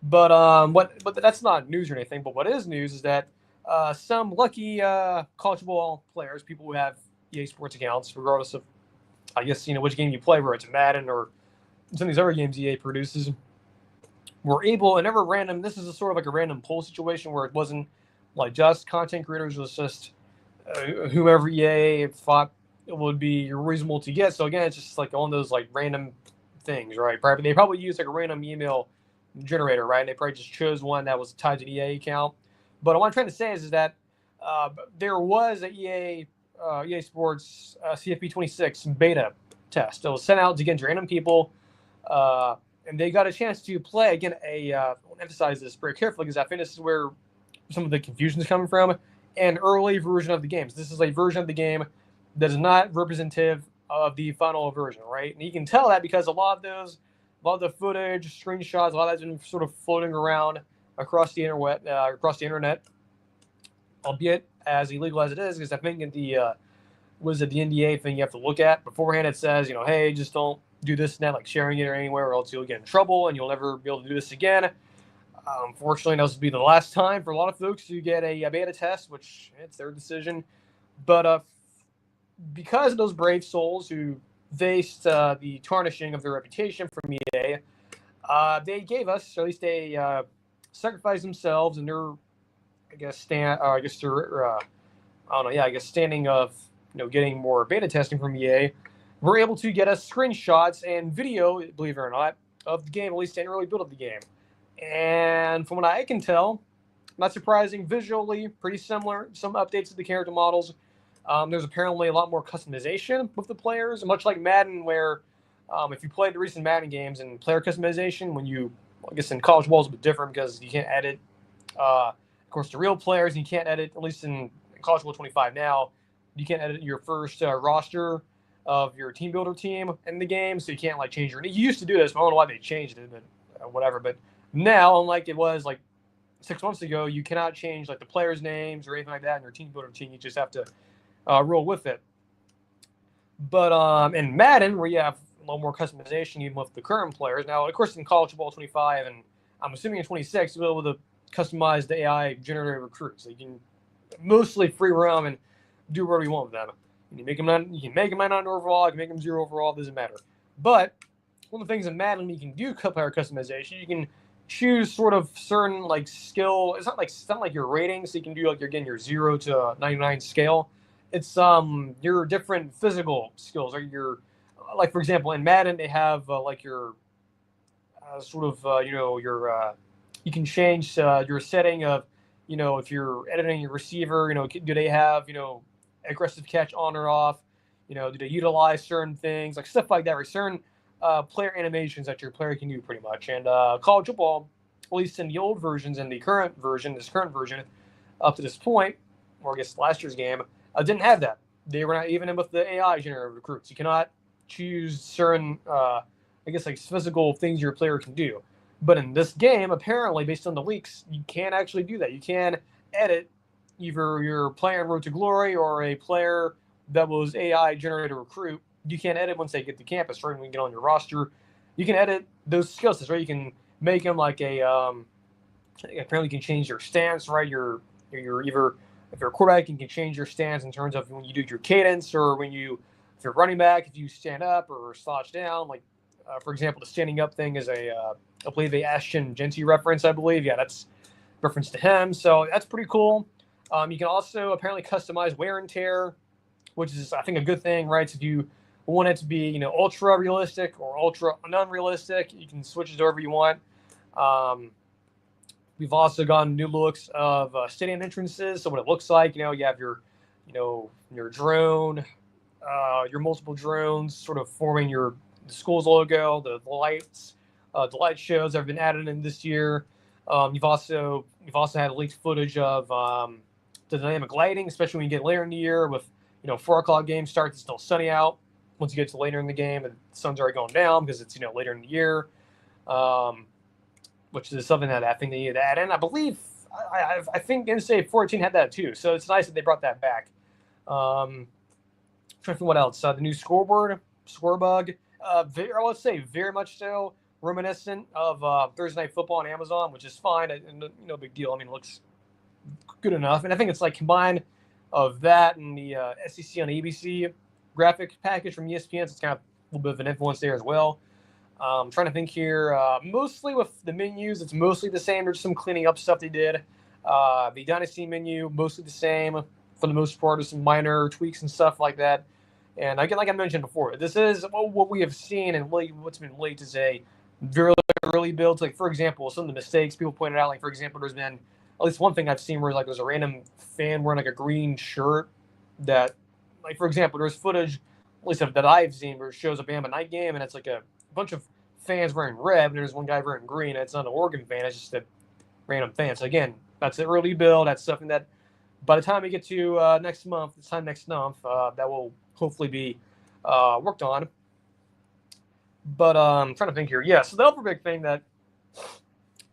But but that's not news or anything. But what is news is that some lucky college football players, people who have EA Sports accounts, regardless of, I guess, which game you play, whether it's Madden or some of these other games EA produces, were able, and never random, this is a sort of like a random poll situation where it wasn't like just content creators, it was just whoever EA thought it would be reasonable to get. So again, it's just like one of those like random things, right? They probably used like a random email generator, right? And they probably just chose one that was tied to the EA account. But what I'm trying to say is that there was a EA Sports CFB 26 beta test that was sent out to get random people, and they got a chance to play. Again, I want to emphasize this very carefully because I think this is where some of the confusion is coming from. An early version of the games. This is a version of the game that is not representative of the final version, right? And you can tell that because a lot of the footage, screenshots, a lot of that's been sort of floating around across the internet, albeit as illegal as it is, because I think in the the NDA thing you have to look at beforehand. It says, hey, just don't do this and that, like sharing it or anywhere, or else you'll get in trouble and you'll never be able to do this again. Unfortunately, this will be the last time for a lot of folks to get a beta test, which it's their decision. But because of those brave souls who faced the tarnishing of their reputation from EA, they gave us, or at least they sacrificed themselves and their, standing of getting more beta testing from EA, were able to get us screenshots and video, believe it or not, of the game, at least an early build of the game. And from what I can tell, not surprising, visually pretty similar. Some updates to the character models. There's apparently a lot more customization with the players, much like Madden, where if you played the recent Madden games and player customization, I guess in college ball is a bit different because you can't edit, of course, the real players, and you can't edit, at least in college ball 25 now, you can't edit your first roster of your team builder team in the game, so you can't like change your. You used to do this, but I don't know why they changed it, but whatever. But now, unlike it was like 6 months ago, you cannot change like the players' names or anything like that in your team builder team. You just have to roll with it. But in Madden, where you have a little more customization even with the current players. Now, of course, in college ball 25 and I'm assuming in 26, you'll be able to customize the AI generated recruits. So you can mostly free roam and do whatever you want with them. You can make them 99 overall, you can make them 0 overall, doesn't matter. But one of the things in Madden you can do player customization, you can choose sort of certain like skill. It's not like your rating, so you can do like your 0 to 99 scale. It's your different physical skills, or your, like for example in Madden they have like your you can change your setting of if you're editing your receiver, do they have aggressive catch on or off, do they utilize certain things like stuff like that, or certain player animations that your player can do pretty much. And college football, at least in the old versions and this current version up to this point, or I guess last year's game, didn't have that. They were not even in with the AI generated recruits. You cannot choose certain, physical things your player can do. But in this game, apparently, based on the leaks, you can't actually do that. You can edit either your player in Road to Glory or a player that was AI generated recruit. You can't edit once they get to campus, right? When you get on your roster, you can edit those skill sets, right? You can make them like apparently you can change your stance, right? You're either, if you're a quarterback, you can change your stance in terms of when you do your cadence, or if you're running back, if you stand up or slouch down. Like, for example, the standing up thing is I believe a Ashton Genty reference, I believe. Yeah, that's reference to him. So that's pretty cool. You can also apparently customize wear and tear, which is, I think, a good thing, right? So if you want it to be, ultra realistic or ultra non-realistic, you can switch it to whatever you want. We've also gotten new looks of stadium entrances. So what it looks like, you have your drone, your multiple drones sort of forming the school's logo, the lights, the light shows that have been added in this year. You've also had leaked footage of the dynamic lighting, especially when you get later in the year with 4 o'clock game starts. It's still sunny out. Once you get to later in the game, and the sun's already going down because it's later in the year, which is something that I think they needed to add in. I believe I think NCAA 14 had that too, so it's nice that they brought that back. Trying to think what else. The new scoreboard, scorebug. Let's say very much so reminiscent of Thursday Night Football on Amazon, which is fine and no big deal. I mean, it looks good enough, and I think it's like combined of that and the SDCC on ABC graphic package from ESPN. So it's kind of a little bit of an influence there as well. I'm trying to think here. Mostly with the menus, it's mostly the same. There's some cleaning up stuff they did. The Dynasty menu, mostly the same for the most part. There's some minor tweaks and stuff like that. And again, like I mentioned before, this is what we have seen and what's been leaked is a very early build. Like, for example, some of the mistakes people pointed out, like, for example, there's been at least one thing I've seen where, like, there's a random fan wearing, like, a green shirt that, like, for example, there's footage, at least that I've seen, where it shows a Bama night game, and it's, like, a bunch of fans wearing red, and there's one guy wearing green, and it's not an Oregon fan, it's just a random fan. So, again, that's an early build. That's something that by the time we get to next month, that will hopefully be worked on. But I'm trying to think here. Yeah, so the other big thing that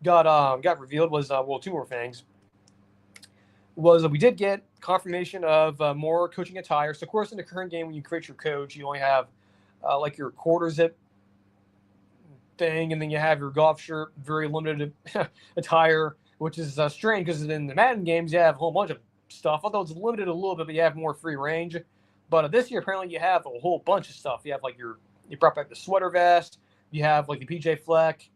got revealed was, two more things. Was we did get confirmation of more coaching attire. So, of course, in the current game, when you create your coach, you only have like your quarter zip thing, and then you have your golf shirt, very limited attire, which is strange because in the Madden games, you have a whole bunch of stuff, although it's limited a little bit, but you have more free range. But this year, apparently, you have a whole bunch of stuff. You have like you brought back the sweater vest. You have like the PJ Fleck,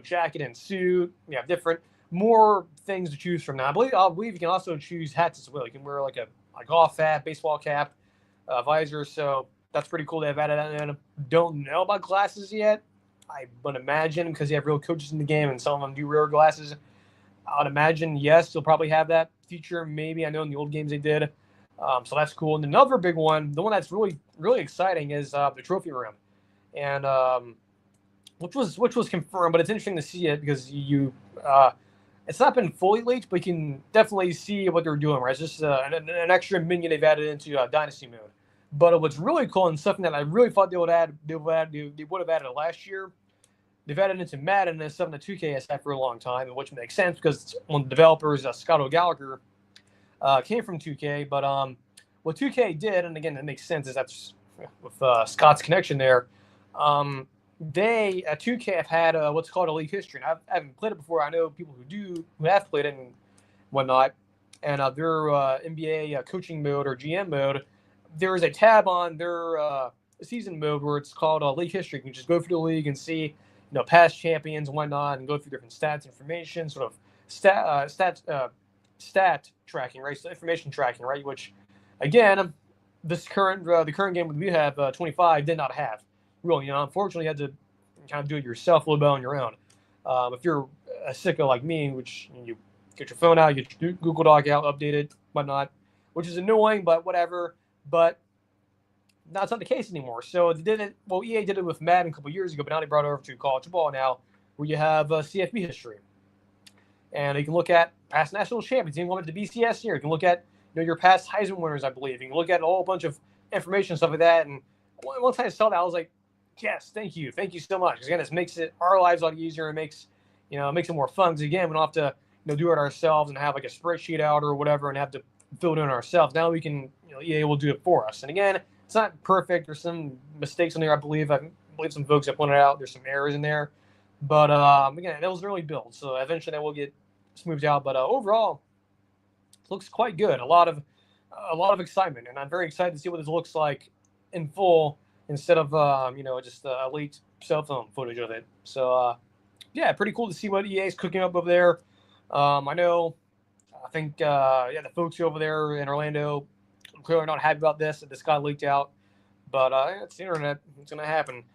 jacket and suit. You have more things to choose from now. I believe you can also choose hats as well. You can wear like a golf hat, baseball cap, visor. So that's pretty cool. They've added that in. Don't know about glasses yet. I would imagine because you have real coaches in the game and some of them do wear glasses. I would imagine, yes, you'll probably have that feature. Maybe. I know in the old games they did. So that's cool. And another big one, the one that's really, really exciting is the trophy room. And which was confirmed, but it's interesting to see it because it's not been fully leaked, but you can definitely see what they're doing, right? It's just an extra menu they've added into Dynasty mode. But what's really cool and something that I really thought they would have added last year, they've added into Madden and something that 2K has had for a long time, which makes sense because one of the developers, Scott O'Gallagher, came from 2K. But what 2K did, and again, that makes sense, is that's with Scott's connection there. They at 2K have had what's called a league history. And I haven't played it before. I know people who have played it and whatnot. And their NBA coaching mode or GM mode, there is a tab on their season mode where it's called league history. You can just go through the league and see past champions and whatnot, and go through different stats, information, sort of stat tracking, right? So information tracking, right? Which, again, the current game we have 25 did not have. Really, unfortunately, you had to kind of do it yourself a little bit on your own. If you're a sicko like me, which you get your phone out, you get your Google Doc out, update it, whatnot, which is annoying, but whatever. But that's not the case anymore. So they did it. Well, EA did it with Madden a couple years ago, but now they brought it over to college football now, where you have CFB history, and you can look at past national champions. You can look at the BCS here. You can look at your past Heisman winners, I believe. You can look at a whole bunch of information and stuff like that. And once I saw that, I was like, yes, thank you so much. Because again, this makes our lives a lot easier. It makes it more fun. Because again, we don't have to do it ourselves and have like a spreadsheet out or whatever and have to fill it in ourselves. Now we can, EA will do it for us. And again, it's not perfect. There's some mistakes in there. I believe some folks have pointed out there's some errors in there. But again, that was an early build, so eventually that will get smoothed out. But overall, it looks quite good. A lot of excitement, and I'm very excited to see what this looks like in full instead of just elite cell phone footage of it. So yeah, pretty cool to see what EA is cooking up over there. I think the folks over there in Orlando clearly not happy about this. That this got leaked out, but it's the internet. It's going to happen.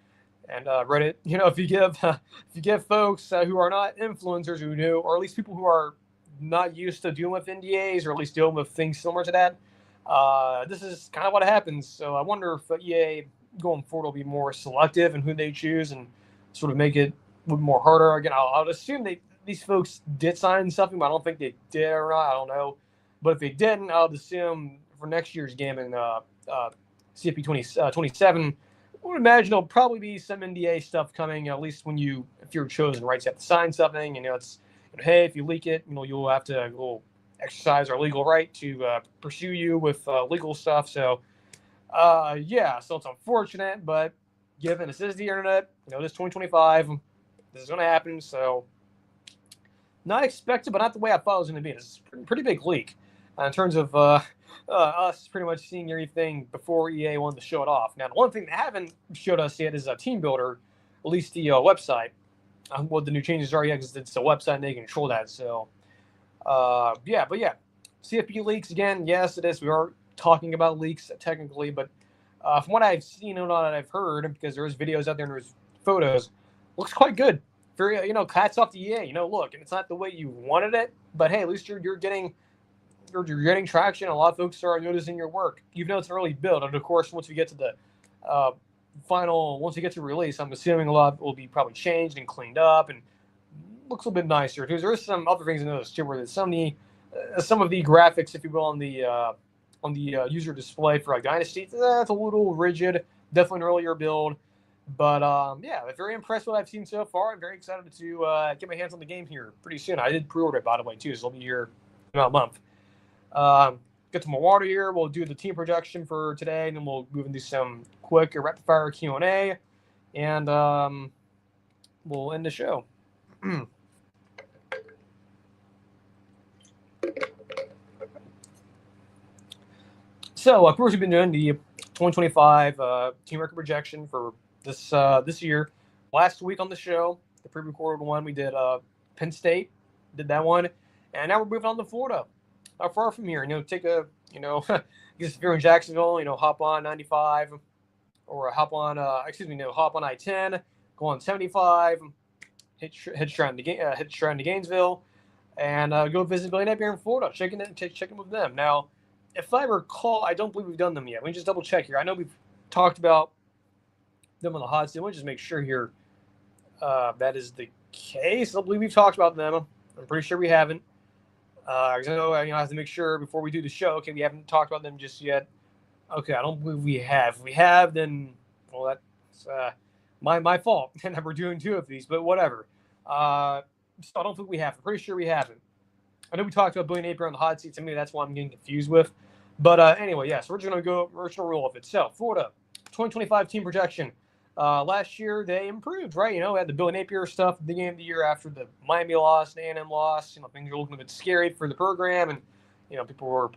And Reddit, if you give folks who are not influencers who know, or at least people who are not used to dealing with NDAs, or at least dealing with things similar to that, this is kind of what happens. So I wonder if EA going forward will be more selective in who they choose and sort of make it a little more harder. Again, I'll assume these folks did sign something, but I don't think they did or not. I don't know. But if they didn't, I'll assume for next year's game in CFP 27, I would imagine there'll probably be some NDA stuff coming, at least if you're chosen, right? So you have to sign something, it's, hey, if you leak it, you'll have to exercise our legal right to pursue you with legal stuff. So, so it's unfortunate, but given this is the internet, this 2025, this is going to happen. So, not expected, but not the way I thought it was going to be. It's a pretty big leak in terms of us pretty much seeing everything before EA wanted to show it off. Now, the one thing they haven't showed us yet is a team builder, at least the website. What the new changes are yet, because it's a website and they control that. So, CFP leaks again. Yes, it is. We are talking about leaks technically, but from what I've seen and what I've heard, because there's videos out there and there's photos, looks quite good. Very, hats off to EA. Look, and it's not the way you wanted it, but hey, at least you're getting traction. A lot of folks are noticing your work, even though it's an early build. And of course, once we get to the once we get to release, I'm assuming a lot will be probably changed and cleaned up and looks a little bit nicer. Because there's some other things I noticed too, where there's some of the graphics, if you will, on the user display for Dynasty, that's a little rigid. Definitely an earlier build. But I'm very impressed with what I've seen so far. I'm very excited to get my hands on the game here pretty soon. I did pre-order it, by the way, too, so it'll be here in about a month. Get to my water here. We'll do the team projection for today, and then we'll move into some quick rapid-fire Q&A, and we'll end the show. So, of course, we've been doing the 2025 team record projection for this year. Last week on the show, the pre-recorded one, we did Penn State, did that one, and now we're moving on to Florida. Not far from here, take a, if you're in Jacksonville, hop on 95, or hop on I-10, go on 75, hit straight into Gainesville, and go visit Billy Napier in Florida, checking with them. Now, if I recall, I don't believe we've done them yet. Let me just double check here. I know we've talked about them on the hot seat. Let me just make sure here that is the case. I don't believe we've talked about them. I'm pretty sure we haven't. I know I have to make sure before we do the show. Okay, we haven't talked about them just yet. Okay, I don't believe we have. If we have, then that's my fault. And we're doing two of these, but whatever. So I don't think we have. I'm pretty sure we haven't. I know we talked about Billy Napier on the hot seat. To me, that's what I'm getting confused with. But anyway, so we're just gonna roll with it. So Florida 2025 team projection. Last year they improved, right? We had the Billy Napier stuff at the beginning of the year after the Miami loss and A&M loss. Things were looking a bit scary for the program, and people were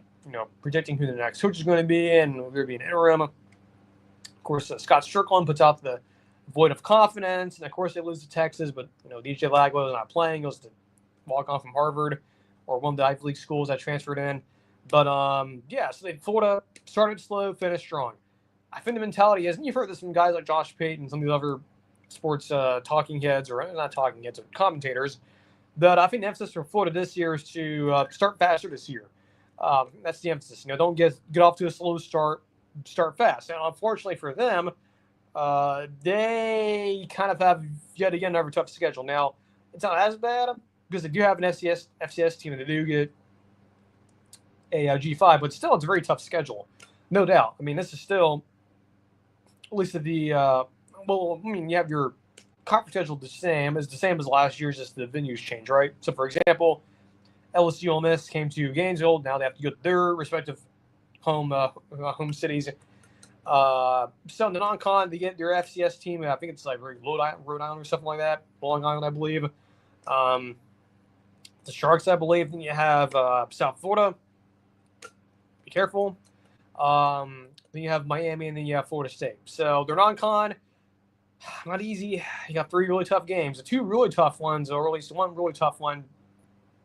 predicting who the next coach is going to be, and there would be an interim. Of course, Scott Strickland puts out the void of confidence, and of course they lose to Texas, but DJ Lagwell is not playing, goes to walk on from Harvard or one of the Ivy League schools that transferred in. But so Florida started slow, finished strong. I think the mentality is, and you've heard this from guys like Josh Payton and some of the other sports talking heads, or not talking heads, but commentators, that I think the emphasis for Florida this year is to start faster this year. That's the emphasis. Don't get off to a slow start fast. And unfortunately for them, they kind of have yet again another tough schedule. Now, it's not as bad because they do have an FCS team and they do get a G5, but still it's a very tough schedule, no doubt. I mean, this is still, at least the you have your conference schedule the same as last year's, just the venues change, right? So, for example, LSU Ole Miss came to Gainesville. Now they have to go to their respective home cities. So in the non-con, they get their FCS team. I think it's like Rhode Island or something like that. Long Island, I believe. The Sharks, I believe. Then you have South Florida. Be careful. Then you have Miami, and then you have Florida State. So they're non-con. Not easy. You got 3 really tough games. The 2 really tough ones, or at least one really tough one.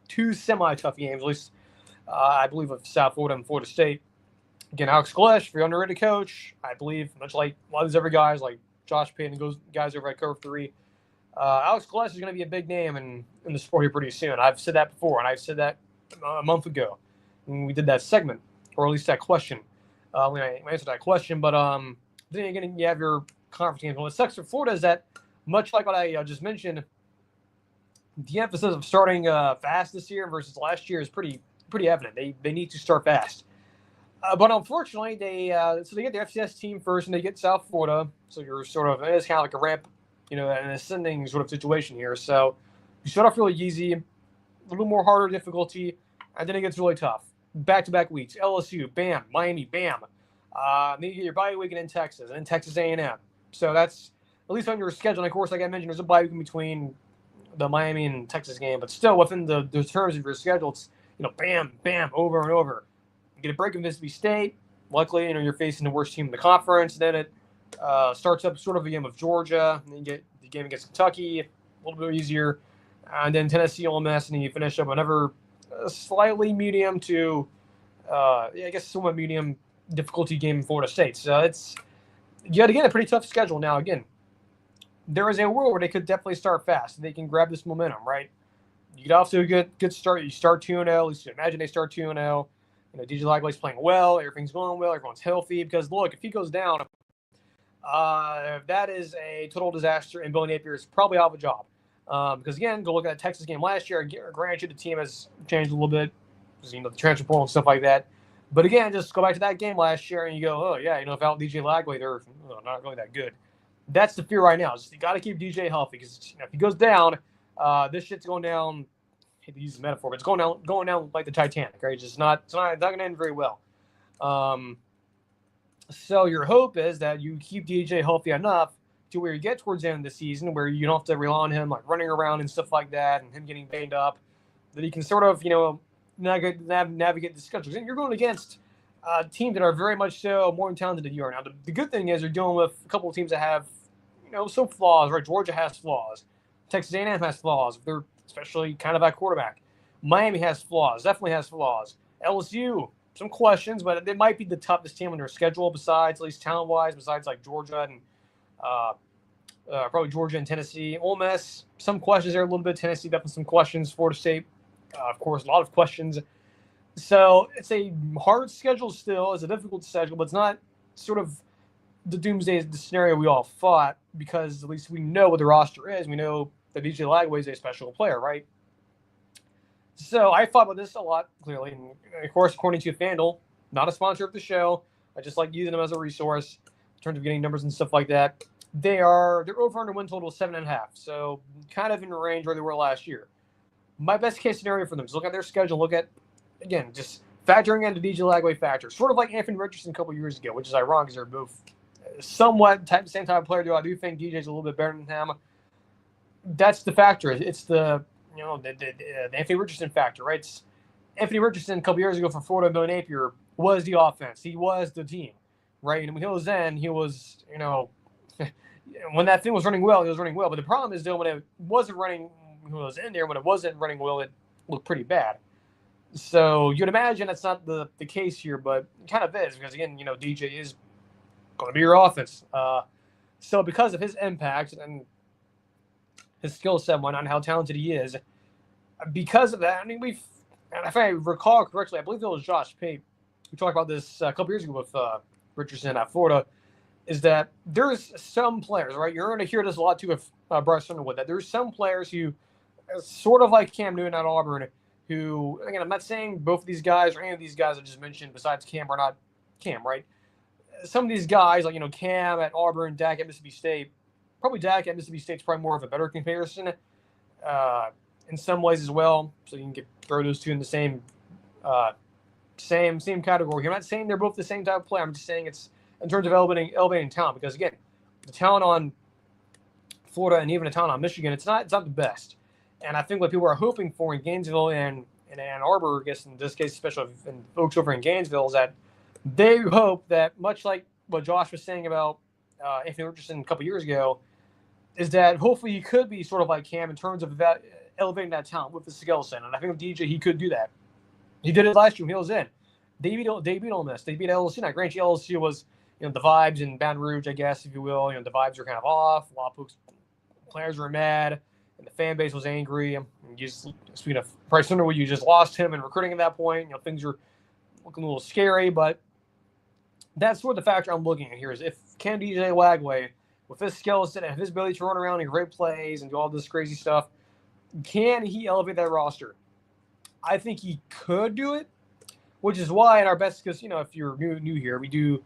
2 semi-tough games, at least I believe, of South Florida and Florida State. Again, Alex Glesh, very underrated coach. I believe, much like a lot of these other guys, like Josh Payton, and guys over at Cover 3. Alex Gillespie is going to be a big name in the sport here pretty soon. I've said that before, and I've said that a month ago when we did that segment, or at least that question. When I answered that question, but then again, you have your conference games. What sucks for Florida is that, much like what I just mentioned, the emphasis of starting fast this year versus last year is pretty evident. They need to start fast. But unfortunately, they get the FCS team first, and they get South Florida. So you're sort of, it's kind of like a ramp, an ascending sort of situation here. So you start off really easy, a little more harder difficulty, and then it gets really tough. Back-to-back weeks, LSU, bam, Miami, bam. Then you get your bye week in Texas, and then Texas A&M. So that's, at least on your schedule. And of course, like I mentioned, there's a bye week in between the Miami and Texas game, but still within the terms of your schedule, it's, bam, bam, over and over. You get a break in Mississippi State. Luckily, you're facing the worst team in the conference. Then it starts up sort of a game with Georgia. And then you get the game against Kentucky, a little bit easier. And then Tennessee, Ole Miss, and then you finish up another slightly medium to, I guess somewhat medium difficulty game in Florida State. So it's, yet again, a pretty tough schedule. Now, again, there is a world where they could definitely start fast. They can grab this momentum, right? You get off to a good start. You start 2-0. At least you imagine they start 2-0. DJ Lagway's playing well. Everything's going well. Everyone's healthy. Because, look, if he goes down, that is a total disaster, and Billy Napier is probably out of a job. Because, again, go look at that Texas game last year. Granted, the team has changed a little bit. Because, the transfer portal and stuff like that. But, again, just go back to that game last year, and you go, oh, yeah, without DJ Lagway, they're not really that good. That's the fear right now. You got to keep DJ healthy. Because if he goes down, this shit's going down. I hate to use the metaphor, but it's going down like the Titanic, right? It's not going to end very well. So your hope is that you keep DJ healthy enough to where you get towards the end of the season, where you don't have to rely on him like running around and stuff like that, and him getting banged up, that he can sort of navigate the schedule. And you're going against teams that are very much so more talented than you are. Now, the good thing is you're dealing with a couple of teams that have some flaws, right? Georgia has flaws. Texas A&M has flaws. They're especially kind of at quarterback. Miami has flaws, definitely has flaws. LSU, some questions, but they might be the toughest team on their schedule besides, at least talent-wise, besides like Georgia and probably Georgia and Tennessee. Ole Miss, some questions there a little bit. Tennessee, definitely some questions. Florida State, of course, a lot of questions. So it's a hard schedule still. It's a difficult schedule, but it's not sort of the doomsday scenario we all thought, because at least we know what the roster is. We know that DJ Lagway is a special player, right? So I thought about this a lot, clearly. And of course, according to FanDuel, not a sponsor of the show. I just like using them as a resource in terms of getting numbers and stuff like that. Their over-under win total is 7.5. So kind of in the range where they were last year. My best case scenario for them is look at their schedule, look at, again, just factoring in the DJ Lagway factor. Sort of like Anthony Richardson a couple years ago, which is ironic because they're both somewhat same type of player, though I do think DJ's a little bit better than him. That's the factor. It's the Anthony Richardson factor, right? It's Anthony Richardson a couple years ago for Florida, Billy Napier was the offense. He was the team, right? And when he was in, he was, when that thing was running well, he was running well. But the problem is, though, when it wasn't running, he was in there. When it wasn't running well, it looked pretty bad. So you'd imagine that's not the case here, but it kind of is because, again, DJ is going to be your offense. So because of his impact and his skill set and how talented he is, because of that, I mean, if I recall correctly, I believe it was Josh Pate who talked about this a couple years ago with Richardson at Florida, is that there's some players, right? You're going to hear this a lot too with Bryce Underwood, that there's some players who, sort of like Cam Newton at Auburn, who, again, I'm not saying both of these guys or any of these guys I just mentioned besides Cam are not Cam, right? Some of these guys, like, Cam at Auburn, Dak at Mississippi State, probably Dak at Mississippi State's probably more of a better comparison in some ways as well. So you can throw those two in the same category. I'm not saying they're both the same type of player. I'm just saying it's in terms of elevating talent. Because again, the talent on Florida and even the talent on Michigan, it's not the best. And I think what people are hoping for in Gainesville and Ann Arbor, I guess in this case, especially in folks over in Gainesville, is that they hope that, much like what Josh was saying about Anthony Richardson a couple years ago, is that hopefully he could be sort of like Cam in terms of elevating that talent with the skill set. And I think with DJ, he could do that. He did it last year when he was in. They beat Ole Miss. They beat LSU. Now, granted, LSU was, the vibes in Baton Rouge, I guess, if you will. The vibes are kind of off. A lot of players were mad, and the fan base was angry. And you just, speaking of Bryce Underwood, you just lost him in recruiting at that point. Things are looking a little scary, but that's sort of the factor I'm looking at here is if can DJ Lagway, with his skill set and his ability to run around and great plays and do all this crazy stuff, can he elevate that roster? I think he could do it, which is why in our best, because, if you're new here, we do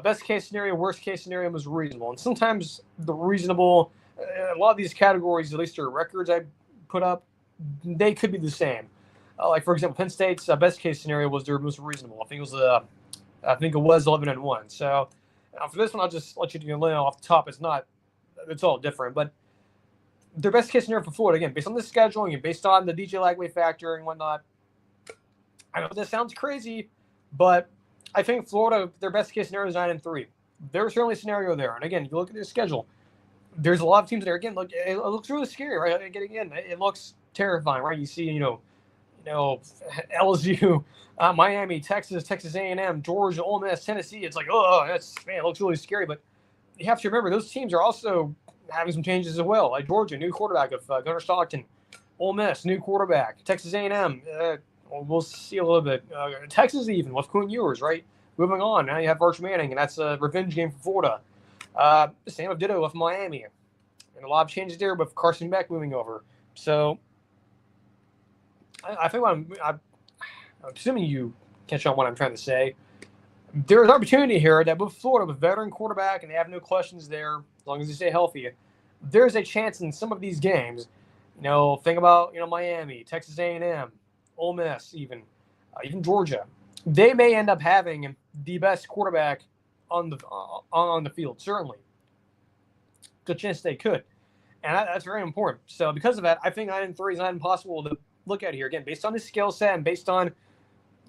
best case scenario, worst case scenario was reasonable. And sometimes the reasonable, a lot of these categories, at least their records I put up, they could be the same. Like, for example, Penn State's best case scenario was their most reasonable. I think it was 11-1. So for this one, I'll just let you know off the top. It's all different. But their best case scenario for Florida, again, based on the scheduling and based on the DJ Lagway factor and whatnot. I know this sounds crazy, but I think Florida, their best case scenario is 9-3. There's certainly a scenario there. And again, you look at their schedule. There's a lot of teams there. Again, look, it looks really scary, right? Again, it looks terrifying, right? You see, LSU, Miami, Texas A&M, Georgia, Ole Miss, Tennessee. It's like, it looks really scary. But you have to remember, those teams are also having some changes as well. Like Georgia, new quarterback of Gunnar Stockton. Ole Miss, new quarterback. Texas A&M, we'll see a little bit. Texas even with Quinn Ewers, right? Moving on, now you have Arch Manning, and that's a revenge game for Florida. Same of ditto with Miami. And a lot of changes there with Carson Beck moving over. So I think I'm assuming you catch on what I'm trying to say. There's opportunity here that with Florida, with veteran quarterback, and they have no questions there, as long as they stay healthy, there's a chance in some of these games. Think about Miami, Texas A&M, Ole Miss, even Georgia. They may end up having the best quarterback on the field. Certainly, good chance they could, and that's very important. So because of that, I think 9-3 is not impossible to look at here. Again, based on his skill set and based on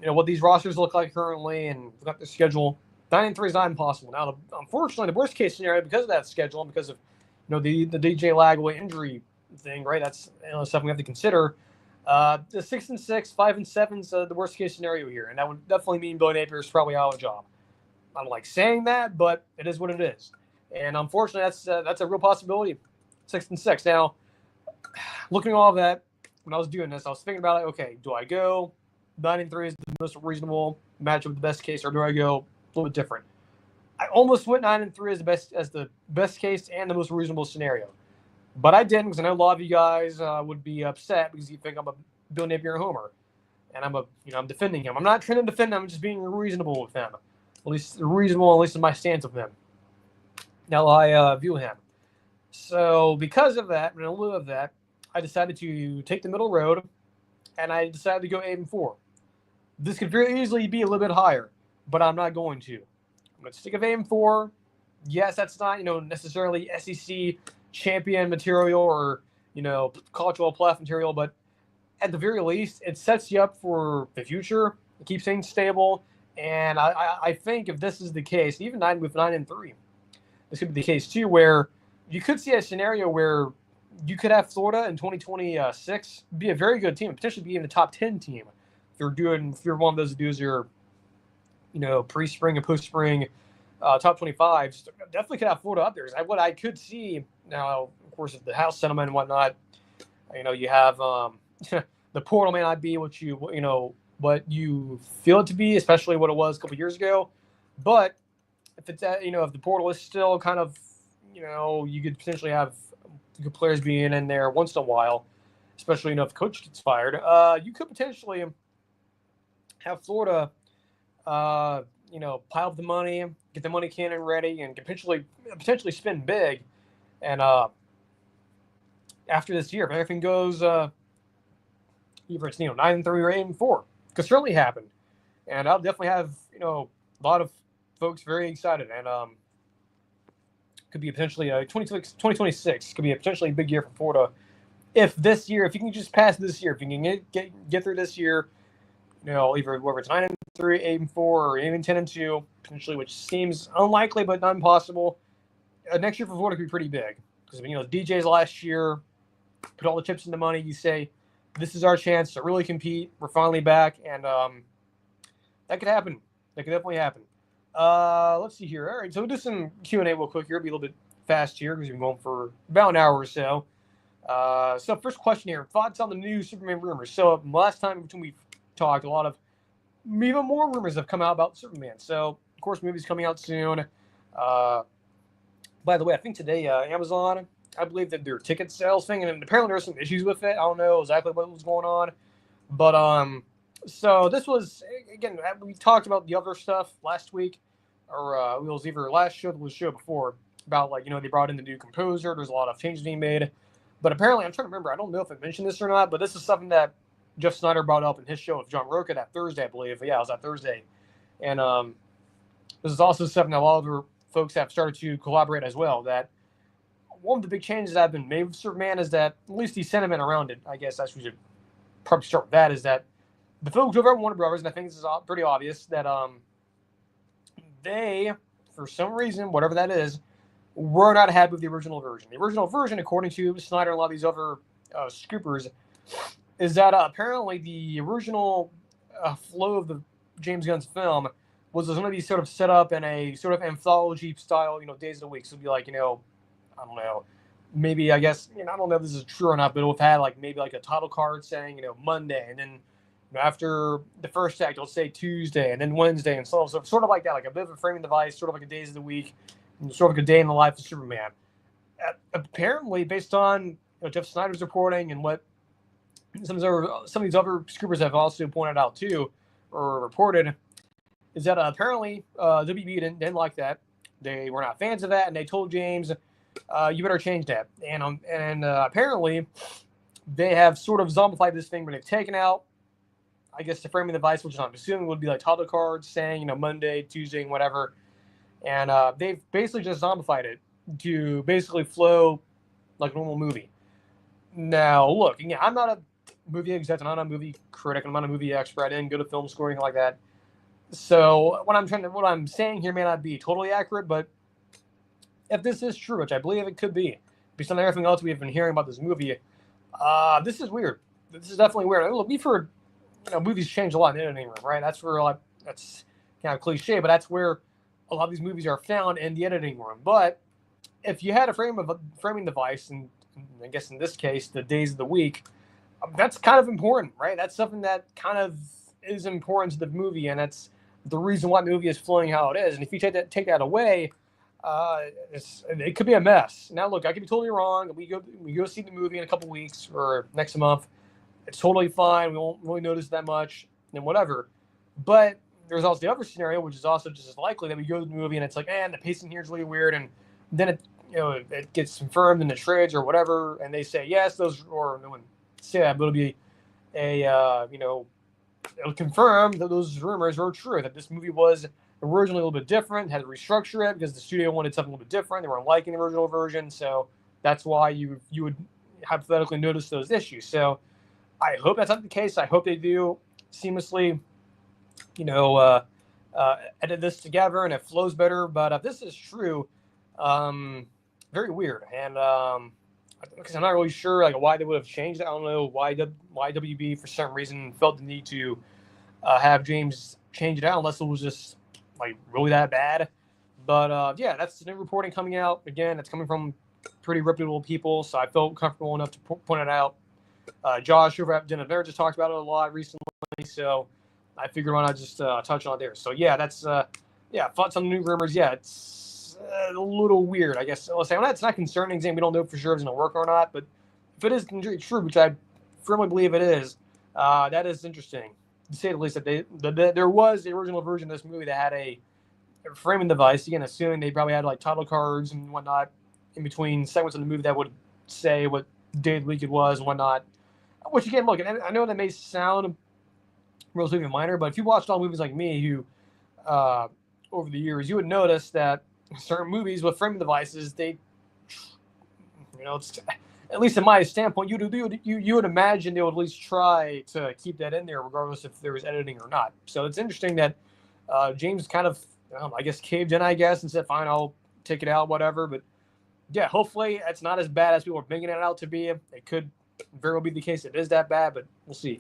what these rosters look like currently and look at the schedule, 9-3 is not impossible. Now, unfortunately, the worst case scenario because of that schedule and because of the DJ Lagway injury thing, right? That's stuff we have to consider. The 6-6, 5-7 is the worst case scenario here, and that would definitely mean Billy Napier is probably out of a job. I don't like saying that, but it is what it is, and unfortunately, that's a real possibility. 6-6. Now, looking at all of that, when I was doing this, I was thinking about it. Okay, do I go 9-3 is the most reasonable matchup with the best case, or do I go a little bit different? I almost went 9-3 as the best case and the most reasonable scenario. But I didn't because I know a lot of you guys would be upset because you think I'm a Bill Napier homer, and I'm defending him. I'm not trying to defend him. I'm just being reasonable with him, at least in my stance of him. Now I view him. So because of that, and in lieu of that, I decided to take the middle road, and I decided to go 8-4. This could very easily be a little bit higher, but I'm not going to. I'm going to stick with 8-4. Yes, that's not necessarily SEC champion material or college football playoff material, but at the very least, it sets you up for the future. It keeps things stable, and I think if this is the case, even 9-3, this could be the case too, where you could see a scenario where you could have Florida in 2026 be a very good team, potentially be in the top 10 team. If you're one of those dudes who are, pre-spring and post-spring top 25s, definitely could have Florida up there. What I could see now, of course, the house sentiment and whatnot, you have the portal may not be what you feel it to be, especially what it was a couple years ago. But if it's if the portal is still kind of, you could potentially have good players being in there once in a while, especially if the coach gets fired. You could potentially have Florida, pile up the money, get the money cannon ready, and potentially spend big. And after this year, if everything goes, either it's 9-3 or 8-4, could certainly happen. And I'll definitely have a lot of folks very excited, and could be potentially 2026 could be a potentially big year for Florida. If you can just pass this year, if you can get through this year, either whether it's 9-3, 8-4, or even 10-2, potentially, which seems unlikely but not impossible. Next year for Florida could be pretty big because DJ's last year, put all the chips in the money. You say this is our chance to really compete. We're finally back, and that could happen. That could definitely happen. Let's see here. All right, so we'll do some Q&A real quick here. It'll be a little bit fast here because we've been going for about an hour or so. So first question here. Thoughts on the new Superman rumors. So last time we've talked, a lot of even more rumors have come out about Superman. So, of course, movie's coming out soon. By the way, I think today Amazon, I believe that their ticket sales thing, and apparently there were some issues with it. I don't know exactly what was going on. But so this was, again, we talked about the other stuff last week, or it was either last show or the show before, about, like, they brought in the new composer. There's a lot of changes being made. But apparently, I'm trying to remember, I don't know if I mentioned this or not, but this is something that Jeff Snyder brought up in his show with John Roca that Thursday, I believe. But yeah, it was that Thursday. And this is also something that a lot of other folks have started to collaborate as well. That one of the big changes that have been made with Superman is that, at least the sentiment around it, I guess we should probably start with that, is that the folks over at Warner Brothers, and I think this is pretty obvious, that they, for some reason, whatever that is, were not happy with the original version. The original version, according to Snyder and a lot of these other scoopers, is that apparently the original flow of the James Gunn's film was going to be sort of set up in a sort of anthology style, days of the week. So it'd be like, I don't know, maybe, I guess, I don't know if this is true or not, but it would have had like maybe like a title card saying, Monday, and then after the first act, it'll say Tuesday, and then Wednesday, and so on. So sort of like that, like a bit of a framing device, sort of like a days of the week, and sort of like a day in the life of Superman. Apparently, based on Jeff Snyder's reporting and what some of these other scoopers have also pointed out too, or reported, is that apparently WB didn't like that. They were not fans of that, and they told James, "You better change that." And apparently, they have sort of zombified this thing, where they've taken out, I guess, the framing device, which I'm assuming would be like title cards saying Monday, Tuesday, and whatever, and they've basically just zombified it to basically flow like a normal movie. Now, look, again, I'm not a movie exec, I'm not a movie critic, I'm not a movie expert. I didn't go to film school or anything like that. So what I'm saying here may not be totally accurate, but if this is true, which I believe it could be, based on everything else we have been hearing about this movie, this is weird. This is definitely weird. Look, we've heard, movies change a lot in the editing room, right? That's where that's kind of cliche, but that's where a lot of these movies are found, in the editing room. But if you had a framing device, and I guess in this case, the days of the week, that's kind of important, right? That's something that kind of is important to the movie, and that's the reason why the movie is flowing how it is. And if you take that away, it could be a mess. Now, look, I could be totally wrong. We go see the movie in a couple weeks or next month. It's totally fine. We won't really notice that much, and whatever. But there's also the other scenario, which is also just as likely, that we go to the movie and it's like, the pacing here is really weird, and then it gets confirmed in the trades or whatever, and they say yes, those, or no one say that, but it'll be it'll confirm that those rumors are true, that this movie was originally a little bit different, had to restructure it because the studio wanted something a little bit different. They weren't liking the original version, so that's why you would hypothetically notice those issues. So I hope that's not the case. I hope they do seamlessly, edit this together and it flows better. But if this is true, very weird. And because I'm not really sure why they would have changed it. I don't know why WB for some reason felt the need to have James change it out, unless it was just really that bad. But yeah, that's the new reporting coming out. Again, it's coming from pretty reputable people, so I felt comfortable enough to point it out. Josh over at Dinner Bear just talked about it a lot recently, so I figured why not just touch on it there. So yeah, that's thoughts on the new rumors. Yeah, it's a little weird, I guess. I'll say it's not concerning, saying we don't know for sure if it's going to work or not, but if it is true, which I firmly believe it is, that is interesting, to say the least. That there was the original version of this movie that had a framing device, again, assuming they probably had title cards and whatnot in between segments of the movie that would say what day of the week it was and whatnot. Which, again, look, I know that may sound relatively minor, but if you watched all movies like me, who over the years, you would notice that certain movies with framing devices, they, it's, at least in my standpoint, you would imagine they would at least try to keep that in there, regardless if there was editing or not. So it's interesting that James kind of, I guess, caved in, and said, fine, I'll take it out, whatever. But yeah, hopefully it's not as bad as people are making it out to be. It could very well be the case it is that bad, but we'll see.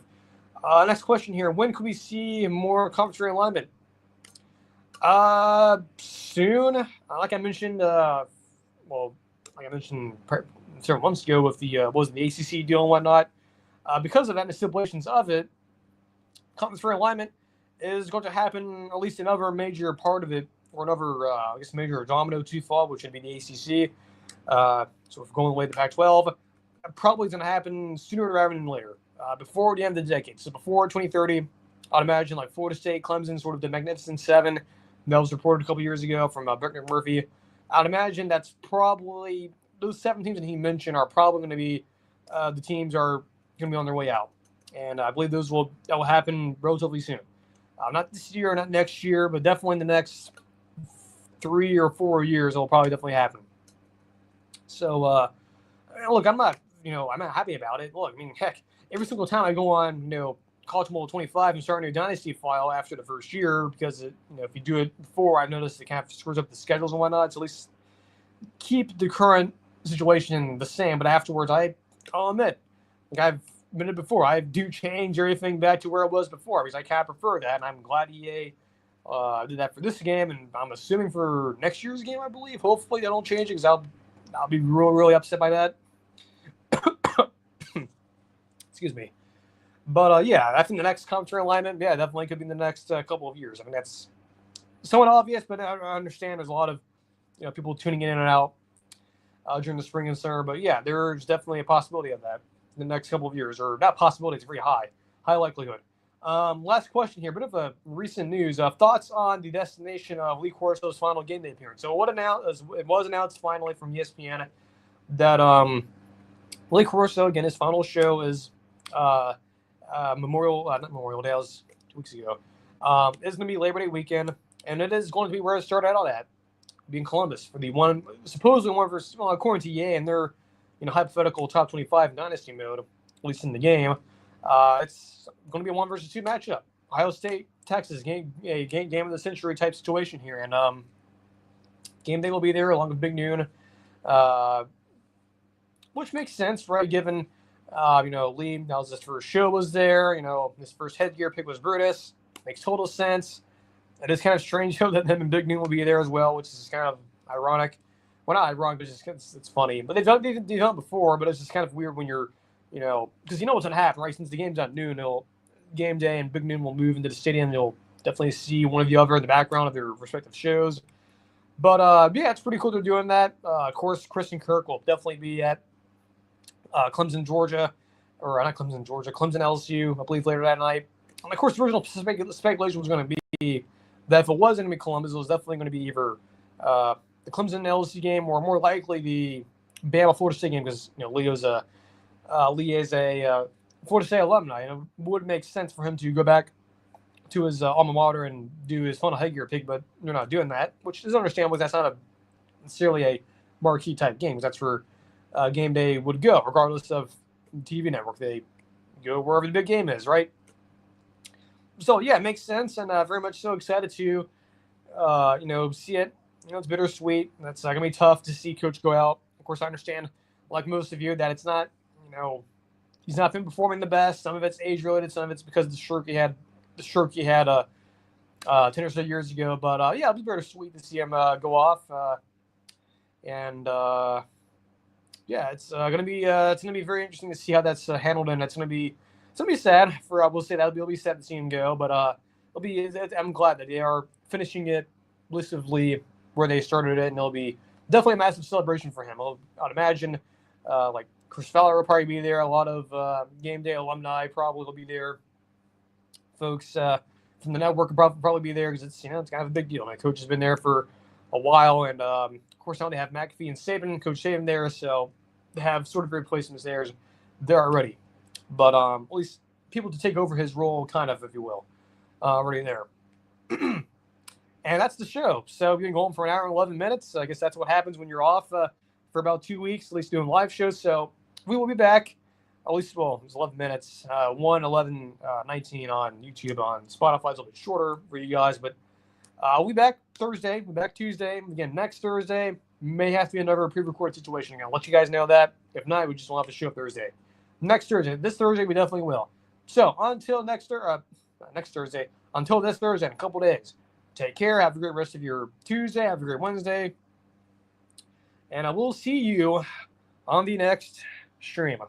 Next question here. When could we see more commentary alignment? Soon. Like I mentioned, like I mentioned several months ago with the the ACC deal and whatnot. Because of that and the stipulations of it, conference realignment is going to happen. At least another major part of it, or another major domino to fall, which would be the ACC. So if we're going away to Pac-12, probably going to happen sooner rather than later, before the end of the decade. So before 2030, I'd imagine like Florida State, Clemson, sort of the Magnificent Seven. That was reported a couple years ago from Brett McMurphy. I'd imagine that's probably those 7 teams that he mentioned are probably going to be the teams are going to be on their way out, and I believe that will happen relatively soon. Not this year, not next year, but definitely in the next 3 or 4 years, it'll probably definitely happen. So, look, I'm not happy about it. Look, I mean, heck, every single time I go on, College Bowl 25 and start a new dynasty file after the first year, because if you do it before, I've noticed it kind of screws up the schedules and whatnot. So at least keep the current situation the same. But afterwards, I'll admit, like I've admitted before, I do change everything back to where it was before, because I kind of prefer that, and I'm glad EA did that for this game, and I'm assuming for next year's game, I believe. Hopefully, they don't change it, because I'll be really, really upset by that. Excuse me. But yeah, I think the next conference alignment, definitely could be in the next couple of years. I mean, that's somewhat obvious, but I understand there's a lot of people tuning in and out during the spring and summer. But yeah, there's definitely a possibility of that in the next couple of years, or not possibility, it's very high likelihood. Last question here, bit of a recent news. Thoughts on the destination of Lee Corso's final game day appearance. So it was announced finally from ESPN that Lee Corso, again, his final show is not Memorial Day, was 2 weeks ago. It's going to be Labor Day weekend, and it is going to be where it started out at, being Columbus, for the supposedly one versus, according to EA and their hypothetical top 25 dynasty mode, at least in the game. It's going to be a 1 versus 2 matchup. Ohio State, Texas, game of the century type situation here, and game day will be there along with Big Noon, which makes sense, right? Given Lee, that was his first show, was there. His first headgear pick was Brutus. Makes total sense. It is kind of strange, though, that him and Big Noon will be there as well, which is kind of ironic. Well, not ironic, but it's funny. But they've done it before, but it's just kind of weird when you're, because what's going to happen, right? Since the game's at noon, game day and Big Noon will move into the stadium. You'll definitely see one or the other in the background of their respective shows. But, yeah, it's pretty cool they're doing that. Of course, Christian Kirk will definitely be at Clemson, Georgia, or not Clemson, Georgia, Clemson, LSU, I believe, later that night. And, of course, the original speculation was going to be that if it wasn't going to be Columbus, it was definitely going to be either the Clemson LSU game, or more likely the Bama Florida State game, because Lee is a Florida State alumni, and it would make sense for him to go back to his alma mater and do his final headgear pick, but they're not doing that, which is understandable. That's not necessarily a marquee type game, because that's where game day would go, regardless of TV network. They go wherever the big game is, right? So yeah, it makes sense, and very much so excited to see it. It's bittersweet. That's going to be tough to see Coach go out. Of course, I understand, like most of you, that it's not, he's not been performing the best. Some of it's age-related. Some of it's because of the stroke he had 10 or so years ago. But, yeah, it'll be bittersweet to see him go off. Yeah, it's going to be very interesting to see how that's handled, and it's going to be sad for, we'll say that it'll be sad to see him go, but I'm glad that they are finishing it blissfully where they started it, and it'll be definitely a massive celebration for him. I'd imagine like Chris Fowler will probably be there. A lot of game day alumni probably will be there. Folks from the network will probably be there, because it's kind of a big deal. My coach has been there for a while, and of course now they have McAfee and Saban, Coach Saban there, so they have sort of replacements there already. But at least people to take over his role, kind of, if you will, already there. And that's the show. So we've been going for an hour and 11 minutes. I guess that's what happens when you're off for about 2 weeks, at least doing live shows. So we will be back. At least, well, it was 11 minutes. 19 on YouTube. On Spotify, it's a little bit shorter for you guys. But we'll be back Thursday. We'll be back Tuesday. Again, next Thursday may have to be another pre-recorded situation. I'll let you guys know that. If not, we just won't have to show up Thursday. Next Thursday. This Thursday, we definitely will. So until next Thursday, until this Thursday, in a couple days, Take care. Have a great rest of your Tuesday. Have a great Wednesday. And I will see you on the next stream.